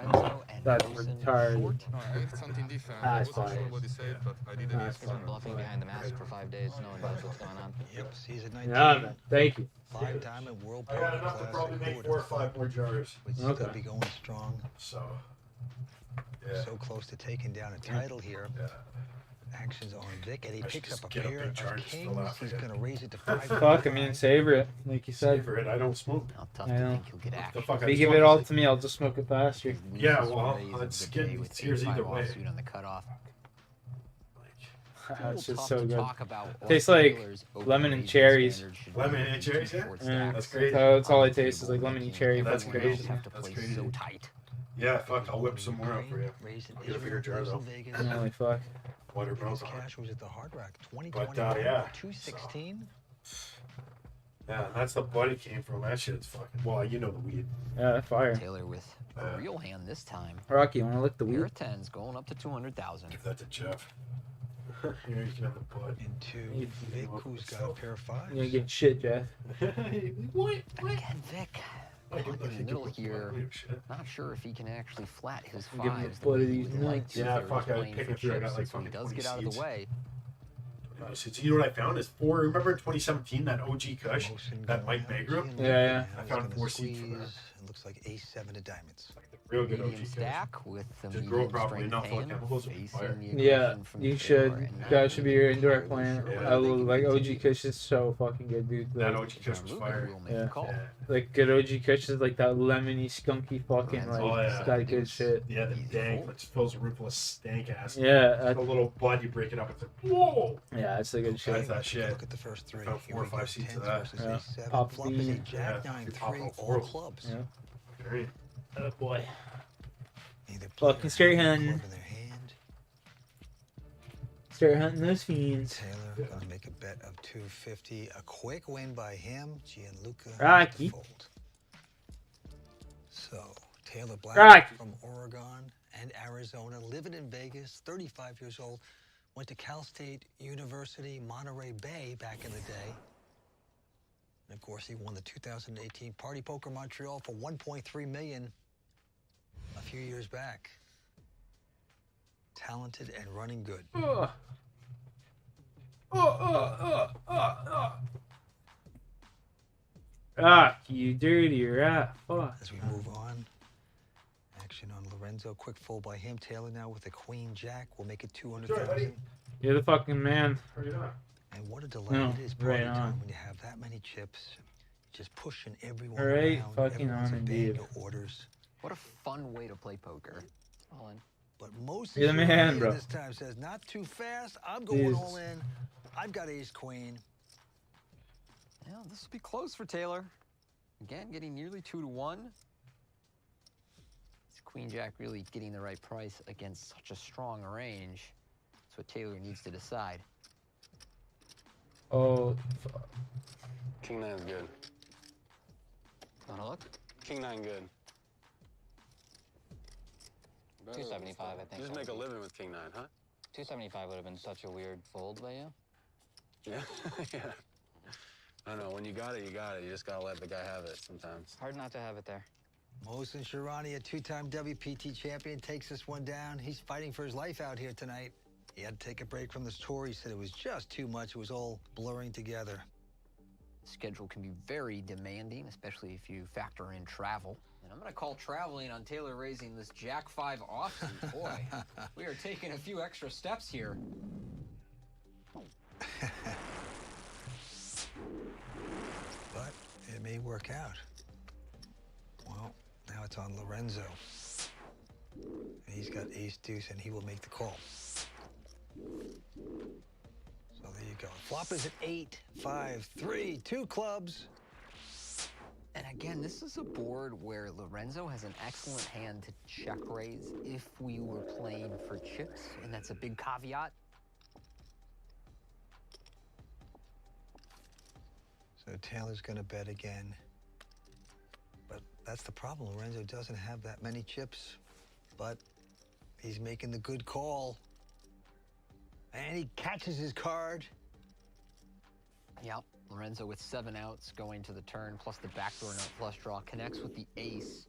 S1: That's retarded.
S12: No, I have something different.
S1: That's
S12: I wasn't
S1: fine.
S12: sure what he said, but I didn't
S1: That's
S12: ask.
S1: fine.
S5: Bluffing behind the mask for 5 days. No one knows what's going on.
S15: Yep, season 19.
S1: Yeah, man. Thank you.
S15: 5-time World
S16: I
S15: Poker
S16: got enough to probably
S15: Classic.
S16: make 4 or 5 more jars.
S15: Which is
S1: Okay.
S15: going to be going strong.
S16: So, yeah.
S15: So close to taking down a title here.
S16: Yeah.
S15: Actions on Vic, and he
S16: I should
S15: picks
S16: just
S15: up a
S16: get a
S15: pair
S16: big
S15: of
S16: jar and just fill
S15: kings.
S16: that for
S15: He's
S16: you.
S15: going to raise it to 5.
S1: Fuck, I mean, savor it, like you said.
S16: Savor it. I don't smoke.
S3: How tough
S1: I
S3: to
S1: know.
S3: think he'll get action.
S16: The fuck
S1: If
S16: I
S1: you
S16: just
S1: give
S16: want
S1: it all
S16: to
S1: to me, I'll just smoke it faster.
S16: Yeah, well, it's getting
S3: with
S16: here's either
S3: 8-5
S16: way.
S3: offsuit on the cutoff.
S1: It's just
S3: Tough
S1: so
S3: to
S1: good.
S3: talk about
S1: Tastes
S3: what
S1: like
S3: Taylor's
S1: lemon and
S3: overrated
S1: cherries.
S3: standards should
S16: Lemon
S3: be
S16: and cherries,
S3: for
S16: yeah?
S3: short
S1: Yeah.
S3: stacks.
S16: That's crazy.
S1: That's all it tastes is like lemon and cherry.
S16: That's
S1: Fucking
S16: crazy.
S1: delicious.
S3: Have to
S16: That's
S3: play
S16: crazy.
S3: so tight.
S16: Yeah, fuck, I'll whip some more out for you.
S15: Raised in
S16: I'll get a bigger jar,
S15: Israel,
S16: though.
S15: Vegas.
S1: Holy fuck.
S16: Water
S15: His
S16: brown's on it.
S15: cash was at the Hard Rock.
S16: But,
S15: 2021,
S16: yeah.
S15: 216.
S16: Yeah, and that's the buddy came from. That shit's fucking. Well, you know the weed.
S1: Yeah, fire.
S3: Taylor with a real hand this time.
S1: Rocky, you want to lick the
S3: Pair
S1: weed?
S3: of tens going up to 200,000.
S16: Give that to Jeff. Here, you can have the bud.
S2: Into Vic, who's got a pair of fives.
S1: You're gonna get shit, Jeff.
S16: What?
S3: Again, Vic. In the middle here, not sure if he can actually flat his
S1: Give him a
S3: fives.
S1: foot of these nuts.
S16: Yeah, fuck, I was picking through. I got like
S3: He
S16: fucking
S3: does
S16: 20
S3: get out of
S16: seeds.
S3: the way.
S16: You know what I found is 4. Remember in 2017 that OG Kush, that Mike Bay group?
S1: Yeah.
S16: I found 4 seeds for that.
S2: It looks like ace-7 of diamonds.
S16: Real good OG
S3: Medium
S16: Kush.
S3: stack with the
S16: Just grow
S3: medium
S16: properly,
S3: strength
S16: not full of
S3: hand,
S16: chemicals. With fire.
S3: facing the
S1: Yeah,
S3: aggression from
S1: you
S3: the
S1: should.
S3: floor, and
S1: That should be your indoor plant.
S16: Yeah.
S1: I will, like OG Kush is so fucking good, dude.
S16: That
S1: Like,
S16: OG Kush was fire.
S1: yeah.
S16: Yeah.
S1: Like good OG Kush is like that lemony, skunky fucking like.
S16: Oh, yeah.
S1: It's got good shit.
S16: Yeah, the dank, which fills the room full of stank ass.
S1: Yeah,
S16: Just a little bud, you break it up. It's like, whoa!
S1: Yeah, it's a good shit.
S16: That's that shit.
S2: Look at the first 3.
S16: Found 4 or 5 seeds of that.
S1: Yeah.
S2: Ace-7.
S1: Pop
S2: Flop is a
S1: the-
S2: jack,
S16: Yeah,
S2: 9-3,
S16: top
S2: all
S16: all
S2: clubs.
S1: Yeah.
S16: Great.
S1: Oh boy.
S2: Either
S1: Fucking straight hunting.
S2: club in their hand.
S1: Start hunting those fiends.
S2: Taylor gonna make a bet of 250. A quick win by him. Gianluca.
S1: Rocky.
S2: Fold. So Taylor Black
S1: Rocky.
S2: from Oregon and Arizona, living in Vegas, 35 years old, went to Cal State University, Monterey Bay back in the day. And of course, he won the 2018 Party Poker Montreal for $1.3 million a few years back. Talented and running good.
S1: You dirty rat. Fuck.
S2: As we move on, action on Lorenzo. Quick fold by him. Taylor now with a queen jack. We'll make it 200,000.
S1: You're the fucking man.
S2: And what a delight
S1: No,
S2: it is
S1: right
S2: party time
S1: on.
S2: when you have that many chips, just pushing everyone
S1: Right
S2: around.
S1: fucking
S2: Everyone's
S1: on
S2: obeying
S1: indeed.
S2: your orders.
S3: What a fun way to play poker. All in.
S2: But most
S1: You're the
S2: of
S1: man,
S2: the
S1: bro.
S2: this time says not too fast. I'm going
S1: Jesus.
S2: all in. I've got ace queen.
S3: Yeah, this will be close for Taylor. Again, getting nearly 2-1. This queen jack really getting the right price against such a strong range. That's what Taylor needs to decide.
S1: Oh,
S17: King 9's good.
S3: Wanna look?
S17: King 9 good.
S5: 275, I think.
S17: Just make a living with King 9, huh?
S5: 275 would have been such a weird fold by you.
S17: Yeah, yeah. I don't know. When you got it, you got it. You just gotta let the guy have it sometimes.
S5: Hard not to have it there.
S2: Mohsen Sharani, a two-time WPT champion, takes this one down. He's fighting for his life out here tonight. He had to take a break from this tour. He said it was just too much. It was all blurring together.
S3: Schedule can be very demanding, especially if you factor in travel. And I'm going to call traveling on Taylor raising this Jack 5 offsuit. Boy, we are taking a few extra steps here.
S2: But it may work out. Well, now it's on Lorenzo. And he's got ace deuce, and he will make the call. So there you go. Flop is at 8, 5, 3, 2 clubs.
S3: And again, this is a board where Lorenzo has an excellent hand to check raise if we were playing for chips, and that's a big caveat.
S2: So Taylor's going to bet again. But that's the problem. Lorenzo doesn't have that many chips, but he's making the good call. And he catches his card.
S3: Yep, Lorenzo with 7 outs going to the turn, plus the backdoor nut flush draw, connects with the ace.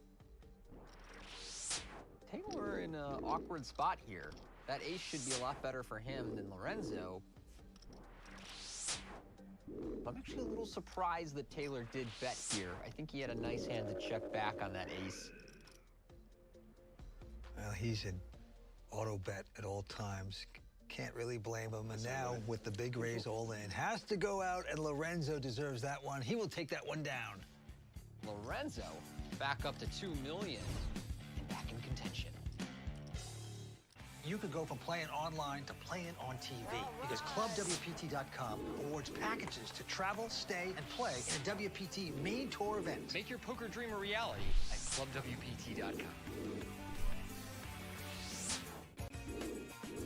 S3: Taylor in an awkward spot here. That ace should be a lot better for him than Lorenzo. I'm actually a little surprised that Taylor did bet here. I think he had a nice hand to check back on that ace.
S2: Well, he's an auto bet at all times. Can't really blame him. And now with the big raise all in, has to go out, and Lorenzo deserves that one. He will take that one down.
S3: Lorenzo back up to $2 million and back in contention.
S2: You could go from playing online to playing on TV because ClubWPT.com awards packages to travel, stay, and play in a WPT main tour event.
S3: Make your poker dream a reality at ClubWPT.com.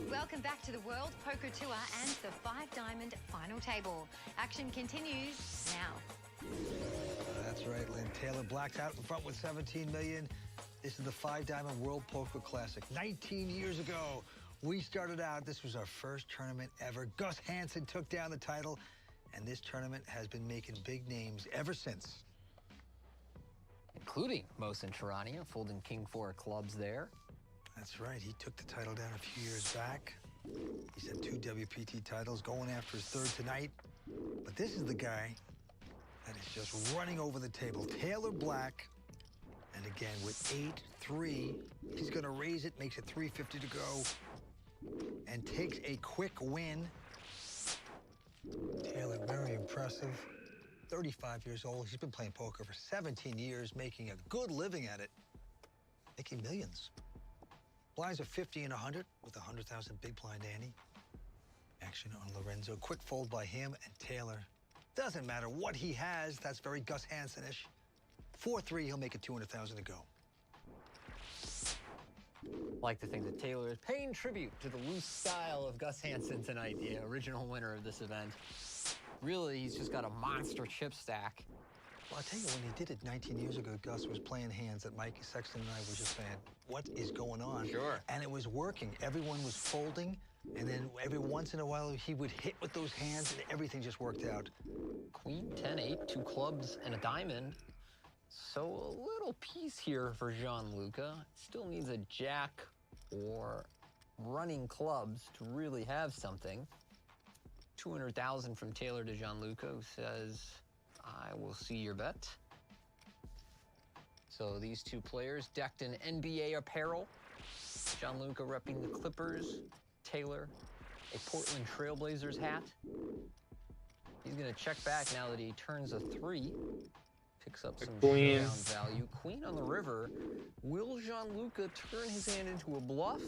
S6: Welcome back to the World Poker Tour and the 5-Diamond Final Table. Action continues now.
S2: Taylor blacked out in front with 17 million. This is the 5-Diamond World Poker Classic. 19 years ago, we started out. This was our first tournament ever. Gus Hansen took down the title, and this tournament has been making big names ever since.
S3: Including Mohsen Charania, folding King 4 clubs there.
S2: That's right. He took the title down a few years back. He's had 2 WPT titles, going after his 3rd tonight. But this is the guy that is just running over the table. Taylor Black. And again, with 8-3, he's going to raise it, makes it 350 to go, and takes a quick win. Taylor, very impressive. 35 years old. He's been playing poker for 17 years, making a good living at it, making millions. Blinds are 50 and 100 with 100,000 big blind Annie. Action on Lorenzo. Quick fold by him and Taylor. Doesn't matter what he has. That's very Gus Hansen-ish. 4-3, he'll make it 200,000 to go.
S3: Like to think that Taylor is paying tribute to the loose style of Gus Hansen tonight, the original winner of this event. Really, he's just got a monster chip stack.
S2: Well, I'll tell you, when he did it 19 years ago, Gus was playing hands that Mike Sexton and I were just saying, what is going on?
S3: Sure.
S2: And it was working. Everyone was folding, and then every once in a while, he would hit with those hands, and everything just worked out.
S3: Queen 10-8, 2 clubs and a diamond. So a little piece here for Gianluca. Still needs a jack or running clubs to really have something. 200,000 from Taylor to Gianluca, who says, I will see your bet. So these two players decked in NBA apparel. Gianluca repping the Clippers. Taylor, a Portland Trailblazers hat. He's gonna check back now that he turns a 3. Picks up some showdown value. Queen on the river. Will Gianluca turn his hand into a bluff?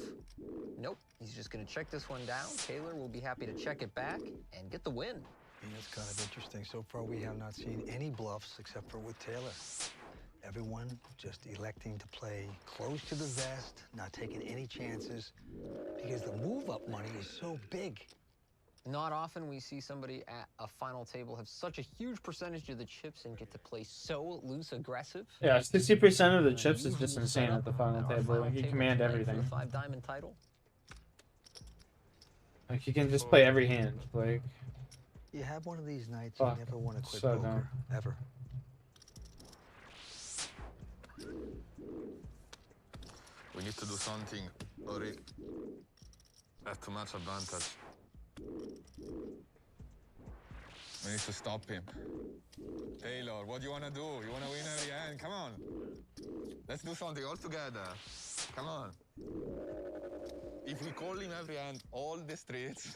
S3: Nope. He's just going to check this one down. Taylor will be happy to check it back and get the win.
S2: Yeah, it's kind of interesting. So far, we have not seen any bluffs except for with Taylor. Everyone just electing to play close to the vest, not taking any chances, because the move-up money is so big.
S3: Not often we see somebody at a final table have such a huge percentage of the chips and get to play so loose aggressive.
S1: Yeah, 60% of the chips is just insane at the final table. You command everything.
S3: The 5-diamond title.
S1: Like, you can just play every hand. Like,
S2: you have one of these nights, you never want to quit
S1: so
S2: poker,
S1: dumb.
S2: ever.
S17: We need to do something, Ori. That's too much advantage. We need to stop him. Taylor, what do you want to do? You want to win every hand? Come on. Let's do something all together. Come on. If we call him every hand, all the streets.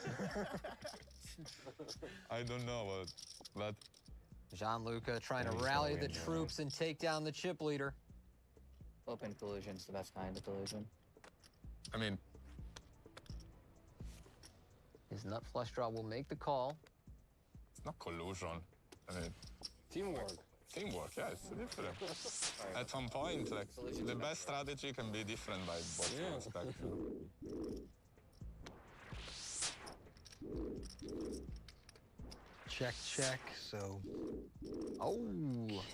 S17: I don't know, but...
S3: Gianluca trying to rally the troops and take down the chip leader.
S4: Open collusion's the best kind of collusion.
S17: I mean...
S3: His nut flush draw will make the call.
S17: It's not collusion. I mean...
S4: Teamwork.
S17: Teamwork, yeah, it's different. At some point, like, the best strategy can be different by both aspects.
S2: Check, check, so... Oh,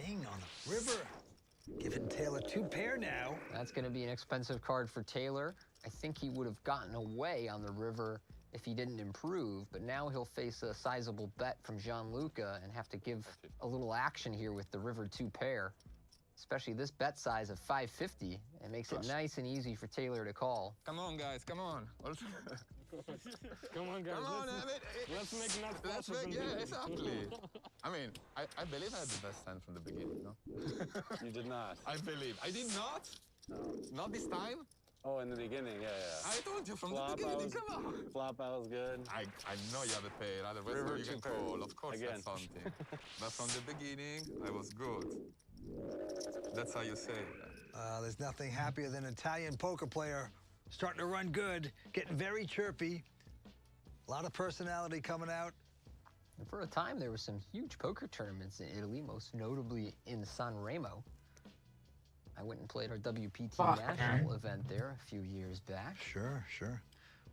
S2: king on the river. Giving Taylor 2 pair now.
S3: That's going to be an expensive card for Taylor. I think he would have gotten away on the river if he didn't improve, but now he'll face a sizable bet from Gianluca and have to give a little action here with the river 2 pair. Especially this bet size of 550. It makes it nice and easy for Taylor to call.
S17: Come on, guys, come on.
S4: Come on, guys.
S17: Come on,
S4: let's make nuts
S17: let's
S4: faster
S17: make,
S4: than
S17: yeah,
S4: the
S17: exactly. I mean, I believe I had the best hand from the beginning, no?
S4: You did not.
S17: I believe. I did not?
S4: No.
S17: Not this time?
S4: Oh, in the beginning, yeah.
S17: I told you from
S4: Flop,
S17: the beginning, come on.
S4: Flop, I was good.
S17: I know you have a pair, otherwise
S4: River
S17: you can
S4: 2 pair.
S17: call. Of course,
S4: Again.
S17: that's something. But from the beginning, I was good. That's how you say it.
S2: There's nothing happier than an Italian poker player starting to run good, getting very chirpy. A lot of personality coming out.
S3: And for a time, there were some huge poker tournaments in Italy, most notably in San Remo. I went and played our WPT national event there a few years back.
S2: Sure, sure.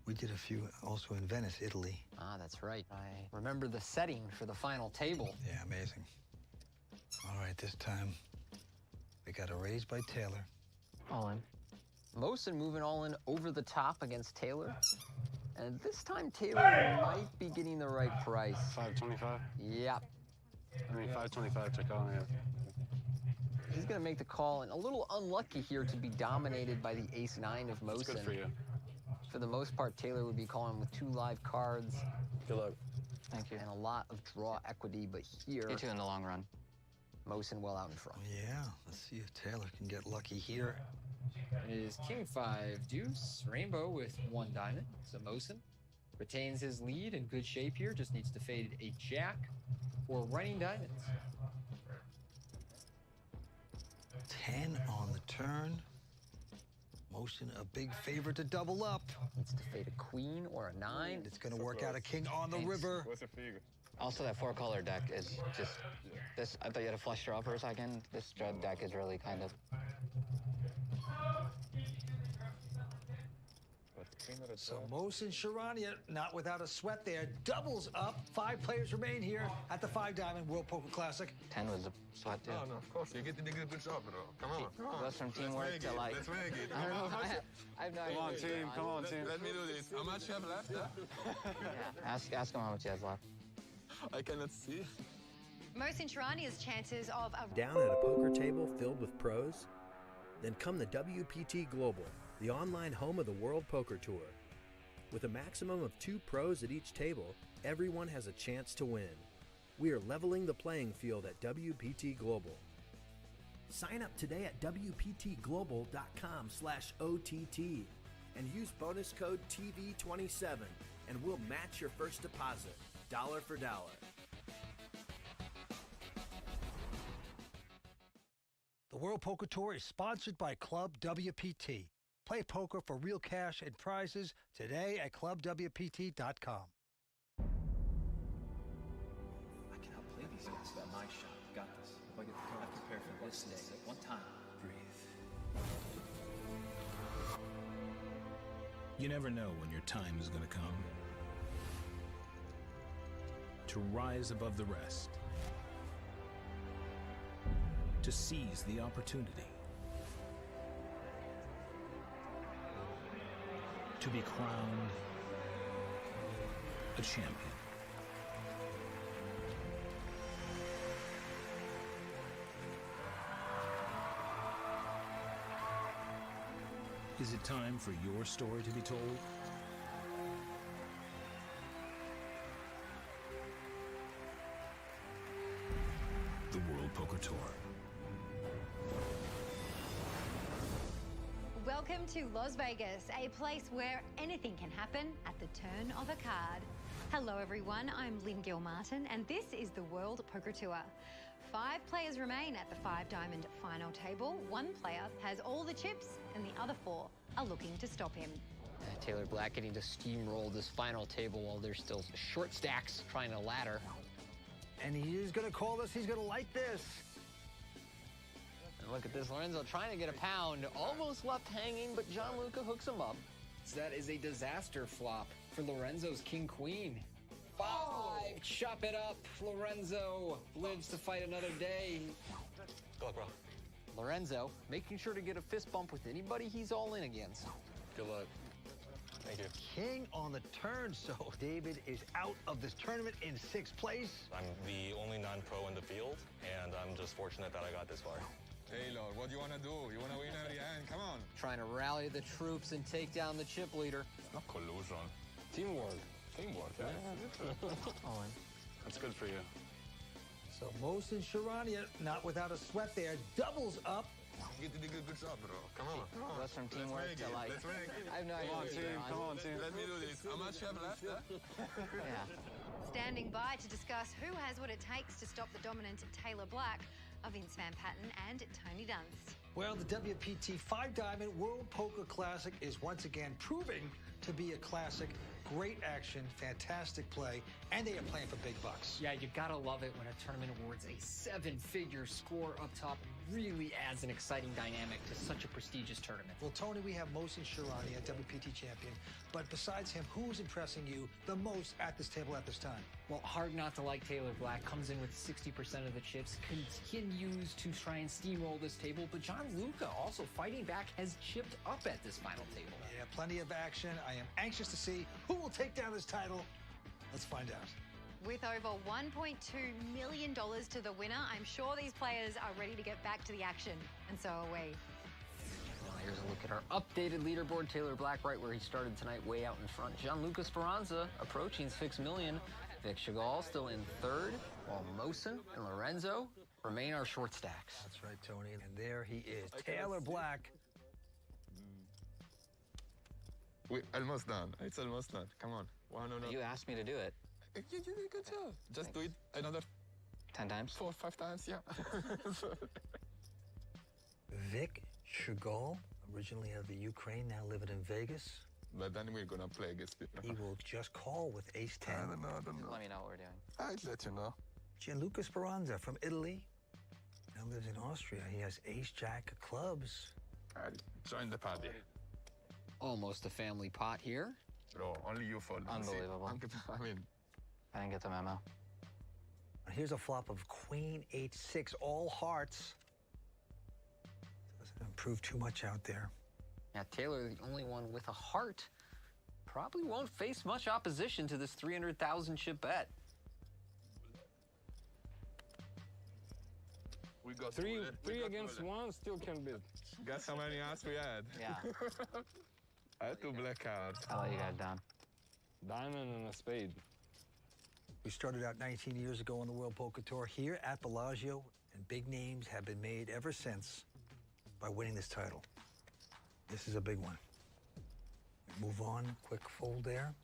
S2: We did a few also in Venice, Italy.
S3: Ah, that's right. I remember the setting for the final table.
S2: Yeah, amazing. All right, this time, They got a raise by Taylor.
S3: All in. Mosin moving all in over the top against Taylor. And this time Taylor might be getting the right price.
S18: 525?
S3: Yep.
S18: I mean, 525 to call, yeah.
S3: He's going to make the call, and a little unlucky here to be dominated by the ace-9 of Mosin.
S18: It's good for you.
S3: For the most part, Taylor would be calling with 2 live cards.
S18: Good luck.
S3: Thank you. And a lot of draw equity, but here...
S5: Get you in the long run.
S3: Mosin well out in front.
S2: Yeah, let's see if Taylor can get lucky here.
S19: It is King 5 deuce, rainbow with 1 diamond. So Mosin retains his lead in good shape here, just needs to fade a jack or running diamonds.
S2: 10 on the turn. Mosin a big favorite to double up.
S3: Needs to fade a queen or a 9.
S2: It's going to work out a king on the river.
S5: Also, that 4-color deck is just this. I thought you had a flush draw for a second. This deck is really kind of.
S2: So Mosin Charania, not without a sweat there, doubles up. 5 players remain here at the 5-diamond World Poker Classic.
S5: 10 was a sweat too.
S17: Oh, no, of course. You get to do a good job, bro. Come on. Come on.
S5: That's from teamwork to like.
S17: Let's make it.
S5: I don't know. I have no idea.
S18: Come on, team. Come on, team.
S17: Let me do this. How much you have left?
S5: Yeah. Ask him how much he has left.
S17: I cannot see.
S6: Mosin Charania's chances of a
S9: Down at a poker table filled with pros? Then come the WPT Global, the online home of the World Poker Tour. With a maximum of 2 pros at each table, everyone has a chance to win. We are leveling the playing field at WPT Global. Sign up today at WPTglobal.com/OTT and use bonus code TV27 and we'll match your first deposit, dollar for dollar.
S2: The World Poker Tour is sponsored by Club WPT. Play poker for real cash and prizes today at clubwpt.com.
S10: I cannot play these guys without my shot. Got this. If I get the card, I prepare for this day. One time. Breathe.
S11: You never know when your time is going to come. To rise above the rest. To seize the opportunity. To be crowned a champion. Is it time for your story to be told? The World Poker Tour.
S6: Welcome to Las Vegas, a place where anything can happen at the turn of a card. Hello everyone, I'm Lynn Gilmartin and this is the World Poker Tour. 5 players remain at the 5-diamond final table. 1 player has all the chips and the other 4 are looking to stop him.
S19: Taylor Black getting to steamroll this final table while there's still short stacks trying to ladder.
S2: And he is going to call this. He's going to like this.
S3: And look at this, Lorenzo trying to get a pound, almost left hanging, but Gianluca hooks him up.
S19: So that is a disaster flop for Lorenzo's King-Queen. 5, chop it up. Lorenzo lives to fight another day.
S12: Good luck, bro.
S3: Lorenzo making sure to get a fist bump with anybody he's all in against.
S12: Good luck. Thank you.
S2: King on the turn, so David is out of this tournament in 6th place.
S12: I'm the only non-pro in the field, and I'm just fortunate that I got this far.
S17: Taylor, what do you want to do? You want to win every end? Come on.
S3: Trying to rally the troops and take down the chip leader.
S17: It's not collusion.
S18: Teamwork.
S17: Teamwork, yeah.
S3: All in.
S18: That's good for you.
S2: So Mosin Charania, not without a sweat there, doubles up.
S17: You get to do a good job, bro. Come on.
S5: That's from teamwork to like.
S17: Let's make it.
S5: I have no idea.
S18: Come on, team. Come on, team.
S17: Let me do this. How much you have left?
S5: Yeah.
S6: Standing by to discuss who has what it takes to stop the dominant Taylor Black are Vince Van Patten and Tony Dunst.
S2: Well, the WPT 5-diamond World Poker Classic is once again proving to be a classic. Great action, fantastic play, and they are playing for big bucks.
S19: Yeah, you gotta love it when a tournament awards a 7-figure score up top
S3: really adds an exciting dynamic to such a prestigious tournament.
S2: Well, Tony, we have Mohsen Shirani, a WPT champion. But besides him, who's impressing you the most at this table at this time?
S3: Well, hard not to like Taylor Black. Comes in with 60% of the chips. Continues to try and steamroll this table. But John Luca, also fighting back, has chipped up at this final table.
S2: Yeah, plenty of action. I am anxious to see who will take down this title. Let's find out.
S6: With over $1.2 million to the winner, I'm sure these players are ready to get back to the action. And so are we.
S3: Now here's a look at our updated leaderboard. Taylor Black right where he started tonight, way out in front. Gianluca Speranza approaching 6 million. Vic Chagall still in third, while Mohsen and Lorenzo remain our short stacks.
S2: That's right, Tony. And there he is, Taylor Black.
S17: We're almost done. It's almost done. Come on.
S5: You asked me to do it.
S17: You did a good job. Just do it another
S5: 10 times?
S17: 4 or 5 times, yeah.
S2: Vic Chagall, originally of the Ukraine, now living in Vegas.
S17: But then we're gonna play against it.
S2: He will just call with ace-10.
S17: I don't know.
S5: Let me know what we're doing.
S17: I'd let you know.
S2: Gianluca Speranza from Italy, now lives in Austria. He has ace-jack of clubs.
S17: Join the party.
S3: Almost a family pot here.
S17: Bro, only you fold.
S5: Unbelievable.
S17: I mean,
S5: I didn't get the memo.
S2: Here's a flop of queen h6, all hearts. Doesn't improve too much out there.
S3: Now, Taylor, the only one with a heart, probably won't face much opposition to this 300,000 chip bet.
S17: we got
S18: Three
S17: we got
S18: against one still can beat.
S17: Guess how many hands we had?
S5: Yeah.
S17: I had 2 black cards.
S5: I'll let you guys down.
S18: Diamond and a spade.
S2: We started out 19 years ago on the World Poker Tour here at Bellagio, and big names have been made ever since by winning this title. This is a big one. Move on, quick fold there.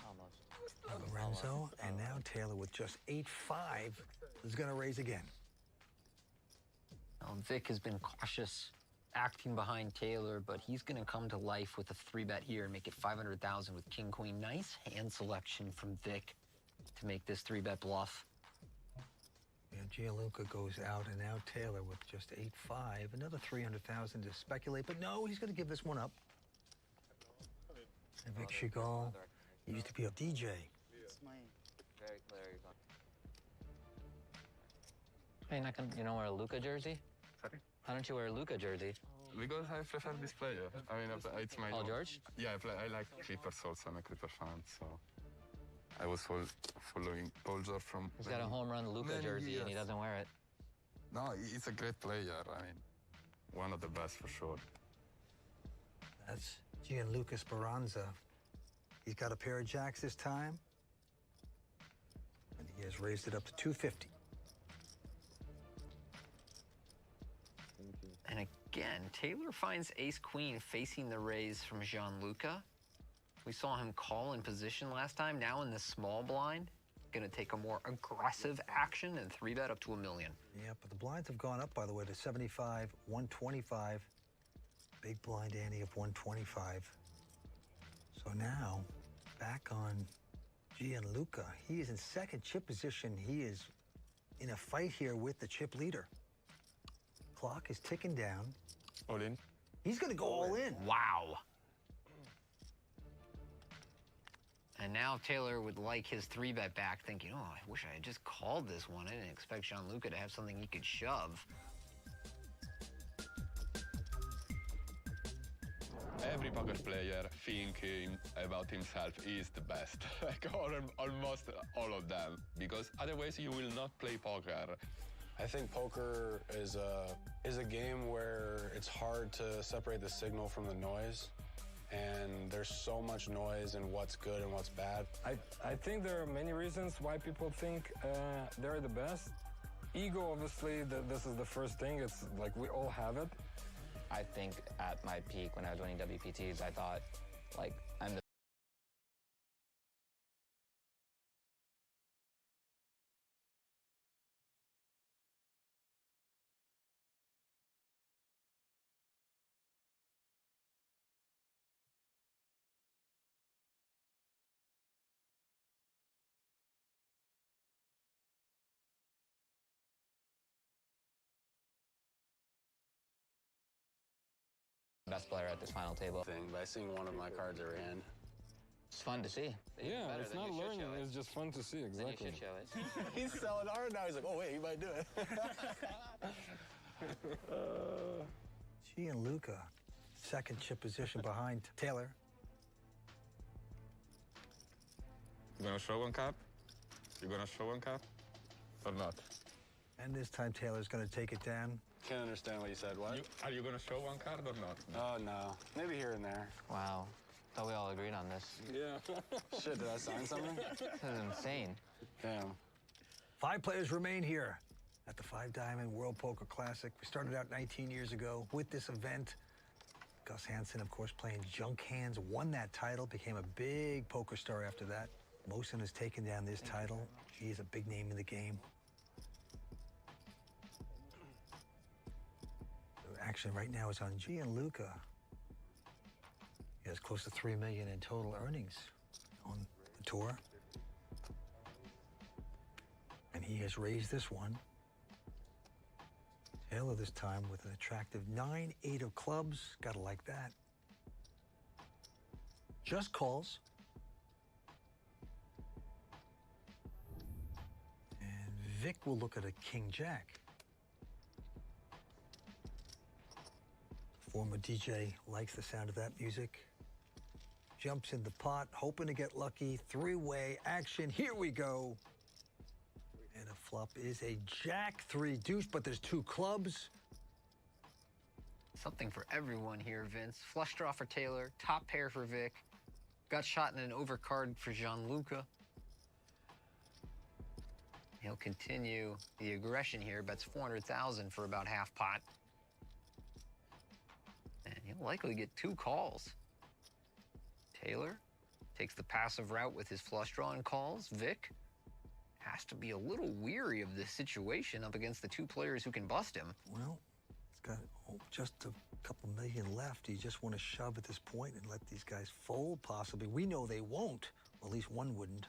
S5: Almost.
S2: Lorenzo, and now Taylor with just 8-5 is going to raise again.
S3: Now, Vic has been cautious, acting behind Taylor, but he's going to come to life with a 3-bet here and make it 500,000 with king queen. Nice hand selection from Vic to make this 3-bet bluff.
S2: Yeah, Gianluca goes out, and now Taylor with just 8-5. Another 300,000 to speculate, but no, he's going to give this one up. And Vic Chagall, he used to be a DJ.
S5: It's my very clear. Hey, not gonna, you don't wear a Luca jersey?
S17: Sorry?
S5: Why don't you wear a Luca jersey?
S17: Because I prefer this player. I mean, it's my...
S5: Paul George?
S17: Yeah, I like Clippers also. I'm a Clipper fan, so... I was following Paul George from...
S5: He's got a home run Luca jersey and he doesn't wear it.
S17: No, he's a great player. I mean, one of the best for sure.
S2: That's Gianluca Speranza. He's got a pair of jacks this time, and he has raised it up to 250.
S3: And again, Taylor finds ace-queen facing the raise from Gianluca. We saw him call in position last time, now in the small blind. Gonna take a more aggressive action and 3-bet up to $1 million.
S2: Yeah, but the blinds have gone up, by the way, to 75, 125. Big blind ante of 125. So now, back on Gianluca. He is in second chip position. He is in a fight here with the chip leader. Clock is ticking down.
S17: All in?
S2: He's gonna go all in.
S3: Wow. And now Taylor would like his 3-bet back, thinking, oh, I wish I had just called this one. I didn't expect Gianluca to have something he could shove.
S17: Every poker player thinking about himself is the best, like almost all of them, because otherwise you will not play poker.
S20: I think poker is a game where it's hard to separate the signal from the noise, and there's so much noise in what's good and what's bad.
S18: I think there are many reasons why people think they're the best. Ego, obviously, this is the first thing. It's like we all have it.
S5: I think at my peak when I was winning WPTs, I thought, like, I'm the best player at this final table.
S20: By seeing one of my cards every hand.
S5: It's fun to see.
S18: Yeah,
S5: Better
S18: it's
S5: than
S18: not
S5: you should
S18: learning,
S5: show it.
S18: it's just fun to see,
S5: Then you
S18: exactly.
S5: should show it.
S20: He's selling art now. He's like, oh, wait, he might do it.
S2: Gianluca, second chip position behind Taylor.
S17: You gonna show one cap? You gonna show one cap? Or not?
S2: And this time Taylor's going to take it down.
S20: Can't understand what you said. What?
S17: Are you gonna show one card or not?
S20: Oh, no. Maybe here and there.
S5: Wow. Thought we all agreed on this.
S18: Yeah.
S20: Shit, did I sign something?
S5: This is insane.
S20: Damn.
S2: 5 players remain here at the 5 Diamond World Poker Classic. We started out 19 years ago with this event. Gus Hansen, of course, playing junk hands, won that title, became a big poker star after that. Mosen has taken down this title. He is a big name in the game. The action right now is on Gianluca. He has close to $3 million in total earnings on the tour. And he has raised this one. Taylor this time with an attractive 9-8 of clubs. Gotta like that. Just calls. And Vic will look at a king-jack. Former DJ likes the sound of that music. Jumps in the pot, hoping to get lucky. 3-way action. Here we go. And a flop is a jack 3 deuce, but there's 2 clubs.
S3: Something for everyone here, Vince. Flush draw for Taylor, top pair for Vic. Got shot in an overcard for Gianluca. He'll continue the aggression here, bets 400,000 for about half pot. And he'll likely get 2 calls. Taylor takes the passive route with his flush draw and calls. Vic has to be a little weary of this situation up against the 2 players who can bust him.
S2: Well, it's got just a couple million left. You just want to shove at this point and let these guys fold, possibly. We know they won't. Well, at least one wouldn't.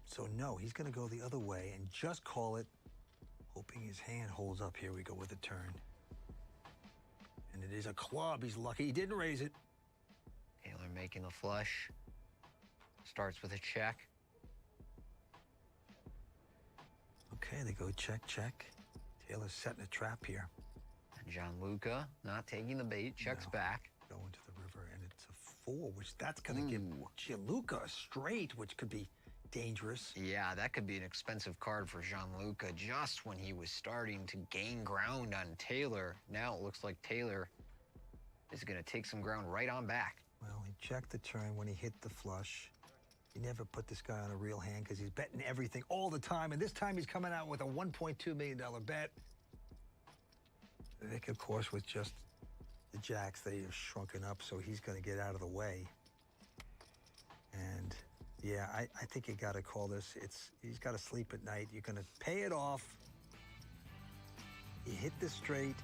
S2: So, no, he's going to go the other way and just call it, hoping his hand holds up. Here we go with a turn. And it is a club. He's lucky he didn't raise it.
S3: Taylor making the flush. Starts with a check.
S2: Okay, they go check, check. Taylor's setting a trap here.
S3: And Gianluca not taking the bait, checks back.
S2: Going to the river, and it's a 4, which that's going to give Gianluca a straight, which could be dangerous.
S3: Yeah, that could be an expensive card for Gianluca just when he was starting to gain ground on Taylor. Now it looks like Taylor is going to take some ground right on back.
S2: Well, he checked the turn when he hit the flush. He never put this guy on a real hand because he's betting everything all the time, and this time he's coming out with a $1.2 million bet. Vic, of course, with just the jacks, they are shrunken up, so he's going to get out of the way. And yeah, I think you got to call this. He's got to sleep at night. You're going to pay it off. He hit this straight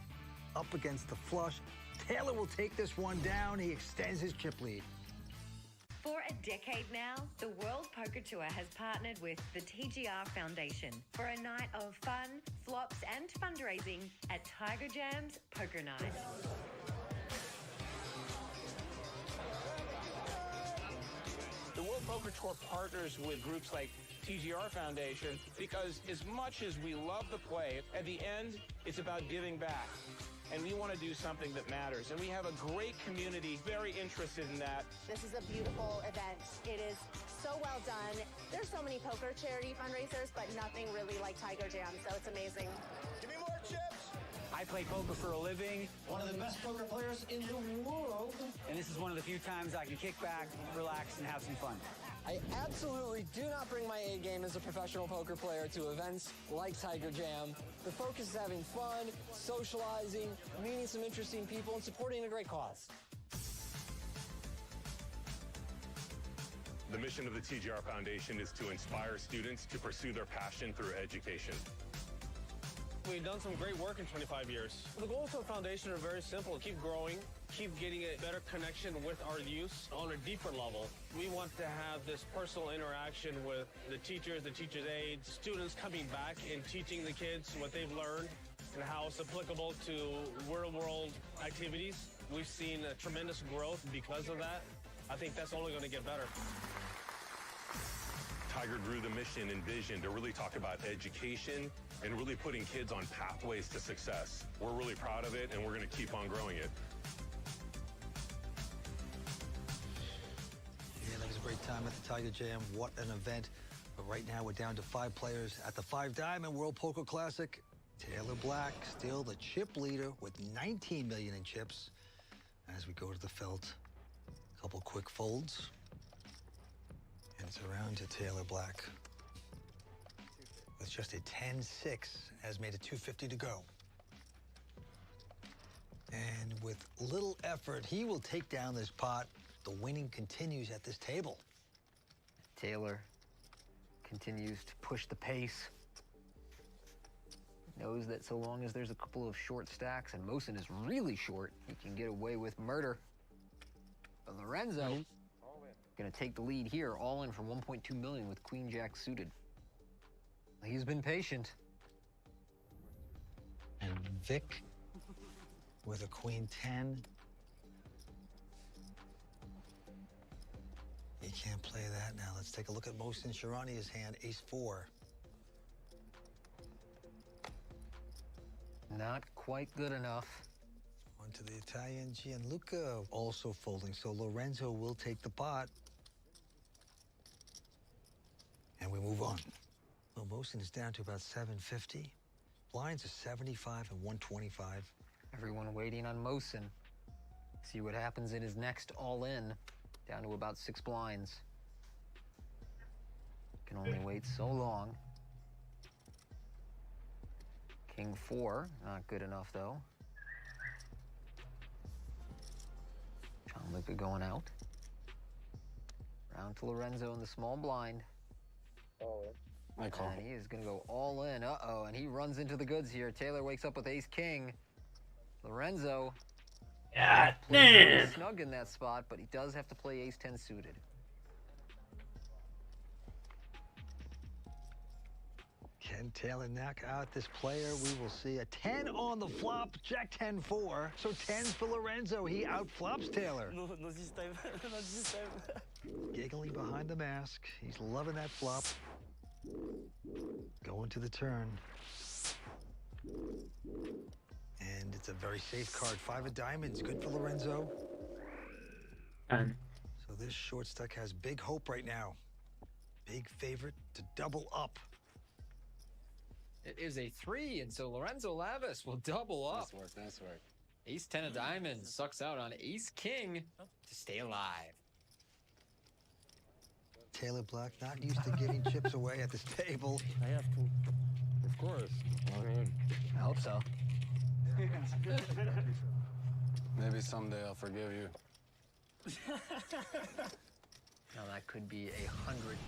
S2: up against the flush. Taylor will take this one down. He extends his chip lead.
S21: For a decade now, the World Poker Tour has partnered with the TGR Foundation for a night of fun, flops, and fundraising at Tiger Jam's Poker Night.
S8: The World Poker Tour partners with groups like TGR Foundation because as much as we love the play, at the end, it's about giving back. And we want to do something that matters. And we have a great community very interested in that.
S22: This is a beautiful event. It is so well done. There's so many poker charity fundraisers, but nothing really like Tiger Jam, so it's amazing.
S2: Give me more chips!
S23: I play poker for a living.
S2: One of the best poker players in the world.
S23: And this is one of the few times I can kick back, relax, and have some fun.
S3: I absolutely do not bring my A game as a professional poker player to events like Tiger Jam. The focus is having fun, socializing, meeting some interesting people, and supporting a great cause.
S24: The mission of the TGR Foundation is to inspire students to pursue their passion through education.
S25: We've done some great work in 25 years. The goals of the foundation are very simple. Keep growing, keep getting a better connection with our youth on a deeper level. We want to have this personal interaction with the teachers aides, students coming back and teaching the kids what they've learned and how it's applicable to real-world activities. We've seen a tremendous growth because of that. I think that's only going to get better.
S24: Tiger grew the mission and vision to really talk about education and really putting kids on pathways to success. We're really proud of it, and we're going to keep on growing it.
S2: Yeah, that was a great time at the Tiger Jam. What an event. But right now we're down to 5 players at the 5 Diamond World Poker Classic. Taylor Black, still the chip leader with 19 million in chips. As we go to the felt, a couple quick folds. And it's around to Taylor Black. With just a 10-6, has made it 250 to go. And with little effort, he will take down this pot. The winning continues at this table.
S3: Taylor continues to push the pace. Knows that so long as there's a couple of short stacks, and Mosin is really short, he can get away with murder. But Lorenzo gonna take the lead here, all in for 1.2 million with Queen Jack suited. He's been patient.
S2: And Vic with a Queen 10. He can't play that now. Let's take a look at Mohsen Sharania's hand, Ace 4.
S3: Not quite good enough.
S2: On to the Italian, Gianluca also folding, so Lorenzo will take the pot. And we move on. Well, Mohsen is down to about 750. Blinds are 75 and 125.
S3: Everyone waiting on Mosin. See what happens in his next all-in. Down to about 6 blinds. Can only wait so long. King 4, not good enough though. Gianluca going out. Round to Lorenzo in the small blind.
S20: I call.
S3: And he is gonna go all in. Uh-oh, and he runs into the goods here. Taylor wakes up with ace king. Lorenzo.
S1: Yeah, damn.
S3: Snug in that spot, but he does have to play ace 10 suited.
S2: Can Taylor knock out this player? We will see. A 10 on the flop, Jack 10-4. So 10 for Lorenzo. He outflops Taylor.
S4: No this time. Not this time.
S2: Giggling behind the mask. He's loving that flop. Going to the turn. And it's a very safe card. 5 of diamonds. Good for Lorenzo.
S1: 10.
S2: So this short stack has big hope right now. Big favorite to double up.
S19: It is a 3, and so Lorenzo Lavis will double up.
S20: Nice work.
S19: Ace 10 of diamonds sucks out on ace king to stay alive.
S2: Taylor Black not used to giving chips away at this table.
S18: I have to. Of course.
S3: I hope so.
S20: Maybe someday I'll forgive you.
S3: Now that could be a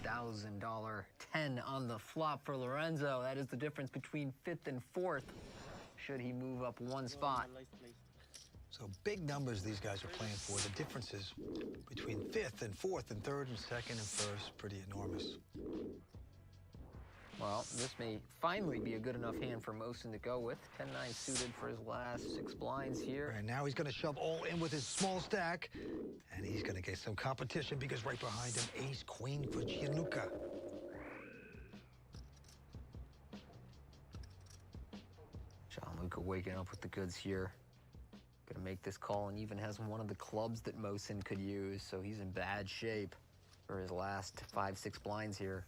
S3: $100,000 10 on the flop for Lorenzo. That is the difference between 5th and 4th. Should he move up 1 spot?
S2: So big numbers these guys are playing for. The differences between 5th and 4th and 3rd and 2nd and 1st, pretty enormous.
S3: Well, this may finally be a good enough hand for Mosin to go with. 10-9 suited for his last 6 blinds here.
S2: And now he's going to shove all in with his small stack. And he's going to get some competition because right behind him, ace queen for Gianluca.
S3: Gianluca waking up with the goods here. Gonna make this call and even has one of the clubs that Mosin could use, so he's in bad shape for his last 5-6 blinds here.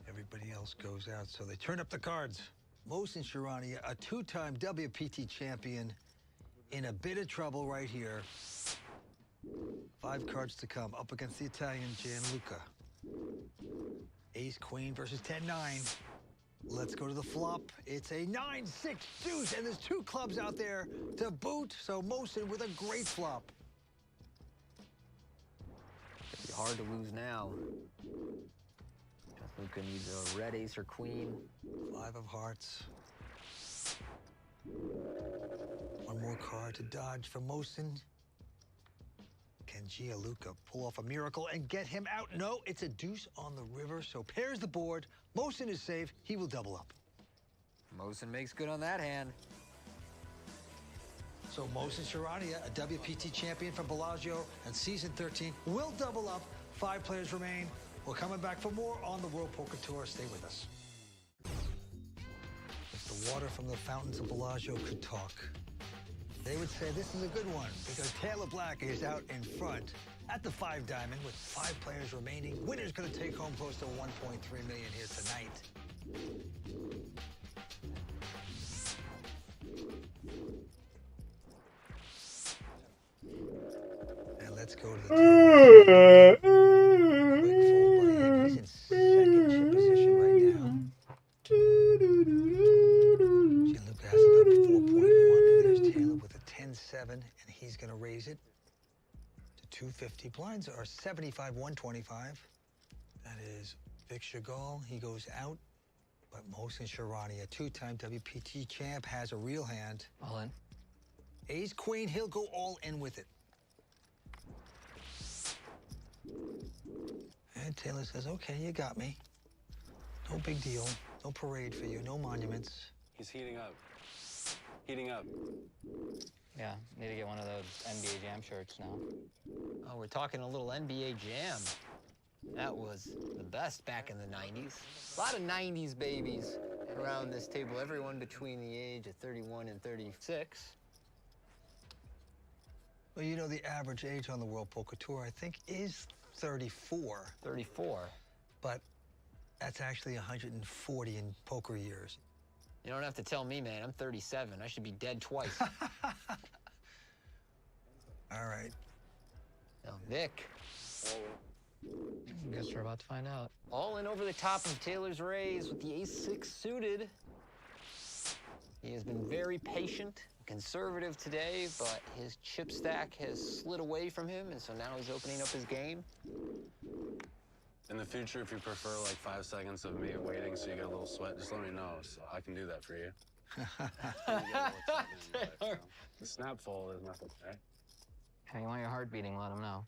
S2: Everybody else goes out, so they turn up the cards. Mohsen Sharania, a 2-time WPT champion, in a bit of trouble right here. 5 cards to come, up against the Italian Gianluca. Ace Queen versus 10-9. Let's go to the flop. It's a 9-6 deuce, and there's 2 clubs out there to boot, so Mosin with a great flop.
S3: It'd be hard to lose now. Gianluca needs a red ace or queen.
S2: 5 of hearts. 1 more card to dodge for Mosin. Can Gianluca pull off a miracle and get him out? No, it's a deuce on the river, so pairs the board. Mosin is safe. He will double up.
S3: Mosin makes good on that hand.
S2: So Mohsen Sharania, a WPT champion from Bellagio and season 13, will double up. 5 players remain. We're coming back for more on the World Poker Tour. Stay with us. If the water from the fountains of Bellagio could talk, they would say this is a good one because Taylor Black is out in front at the 5 diamond with 5 players remaining. Winner's going to take home close to $1.3 million here tonight. And let's go to the table. Quick fold by him. He's in second chip position right now. Gianluca has about 4.1, and there's Taylor with a 10-7, and he's going to raise it to 250. Blinds are 75, 125. That is Vic Chagall. He goes out, but Mohsen Sharani, a 2-time WPT champ, has a real hand.
S3: All in.
S2: Ace Queen, he'll go all in with it. And Taylor says, okay, you got me. No big deal. No parade for you. No monuments.
S20: He's heating up. Heating up.
S5: Yeah, need to get one of those NBA Jam shirts now.
S3: Oh, we're talking a little NBA Jam. That was the best back in the 90s. A lot of 90s babies around this table, everyone between the age of 31 and 36.
S2: Well, you know, the average age on the World Poker Tour, I think, is 34.
S3: 34.
S2: But that's actually 140 in poker years.
S3: You don't have to tell me, man. I'm 37. I should be dead twice.
S2: All right.
S3: Now, Vic.
S5: Guess we're about to find out.
S3: All in over the top of Taylor's raise with the ace-6 suited. He has been very patient, conservative today, but his chip stack has slid away from him, and so now he's opening up his game.
S20: In the future, if you prefer like 5 seconds of me waiting so you get a little sweat, just let me know. So I can do that for you. The snap fold is nothing, right?
S5: Hey, you want your heart beating, let him know.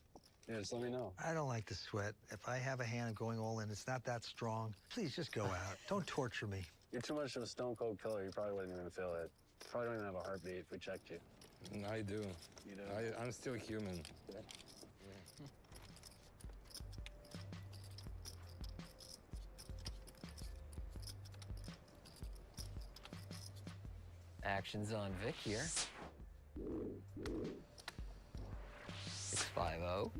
S20: Yeah, just let me know.
S2: I don't like to sweat. If I have a hand going all in, it's not that strong. Please just go out. Don't torture me.
S20: You're too much of a stone cold killer. You probably wouldn't even feel it. Probably don't even have a heartbeat if we checked you.
S18: I do.
S20: You do?
S18: I'm still human.
S20: Yeah.
S3: Action's on Vic here. 6-5-0.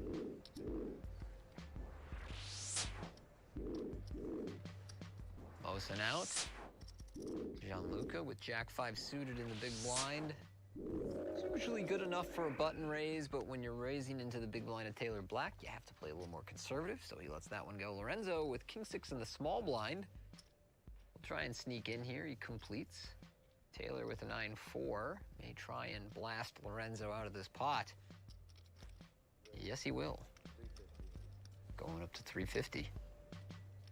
S3: Mohsen out. Gianluca with Jack-5 suited in the big blind. It's usually good enough for a button raise, but when you're raising into the big blind of Taylor Black, you have to play a little more conservative, so he lets that one go. Lorenzo with King-6 in the small blind. We'll try and sneak in here. He completes. Taylor with a 9-4 may try and blast Lorenzo out of this pot. Yes, he will. Going up to 350.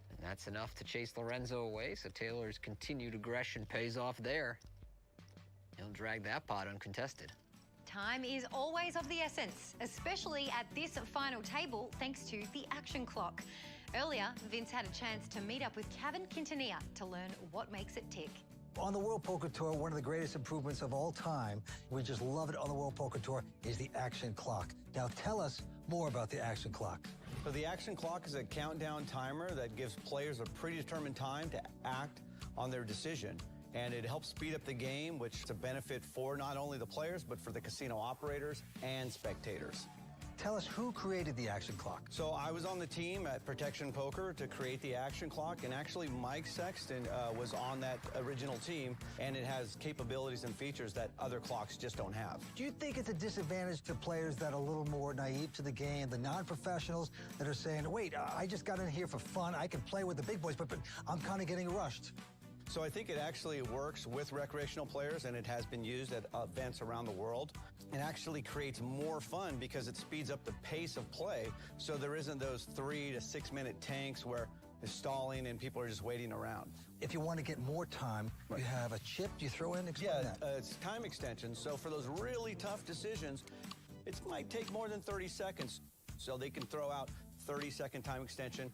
S3: And that's enough to chase Lorenzo away, so Taylor's continued aggression pays off there. He'll drag that pot uncontested.
S6: Time is always of the essence, especially at this final table, thanks to the action clock. Earlier, Vince had a chance to meet up with Kevin Quintanilla to learn what makes it tick.
S2: On the World Poker Tour, one of the greatest improvements of all time, we just love it on the World Poker Tour, is the action clock. Now tell us more about the action clock.
S7: So the action clock is a countdown timer that gives players a predetermined time to act on their decision. And it helps speed up the game, which is a benefit for not only the players, but for the casino operators and spectators.
S2: Tell us who created the action clock.
S7: So I was on the team at Protection Poker to create the action clock, and actually Mike Sexton was on that original team, and it has capabilities and features that other clocks just don't have.
S2: Do you think it's a disadvantage to players that are a little more naive to the game, the non-professionals that are saying, wait, I just got in here for fun, I can play with the big boys, but I'm kind of getting rushed?
S7: So I think it actually works with recreational players, and it has been used at events around the world. It actually creates more fun because it speeds up the pace of play, so there isn't those 3 to 6 minute tanks where it's stalling and people are just waiting around.
S2: If you want to get more time, you have a chip you throw in? Explain that.
S7: It's time extension, so for those really tough decisions, it might take more than 30 seconds, so they can throw out 30-second time extension.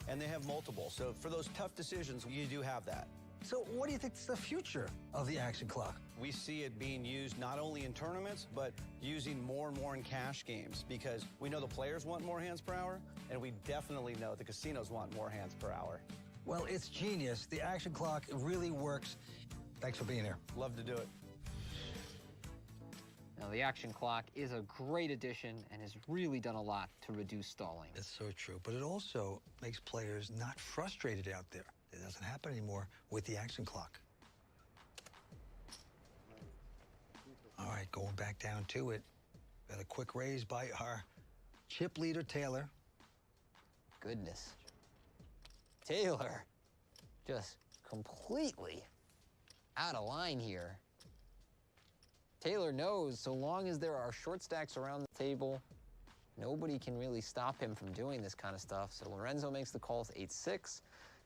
S7: And they have multiple. So for those tough decisions, you do have that.
S2: So what do you think is the future of the action clock?
S7: We see it being used not only in tournaments, but using more and more in cash games because we know the players want more hands per hour, and we definitely know the casinos want more hands per hour.
S2: Well, it's genius. The action clock really works. Thanks for being here.
S7: Love to do it.
S3: Now, the action clock is a great addition and has really done a lot to reduce stalling.
S2: It's so true, but it also makes players not frustrated out there. It doesn't happen anymore with the action clock. All right, going back down to it. Got a quick raise by our chip leader, Taylor.
S3: Goodness. Taylor, just completely out of line here. Taylor knows so long as there are short stacks around the table, nobody can really stop him from doing this kind of stuff. So Lorenzo makes the call with 8-6.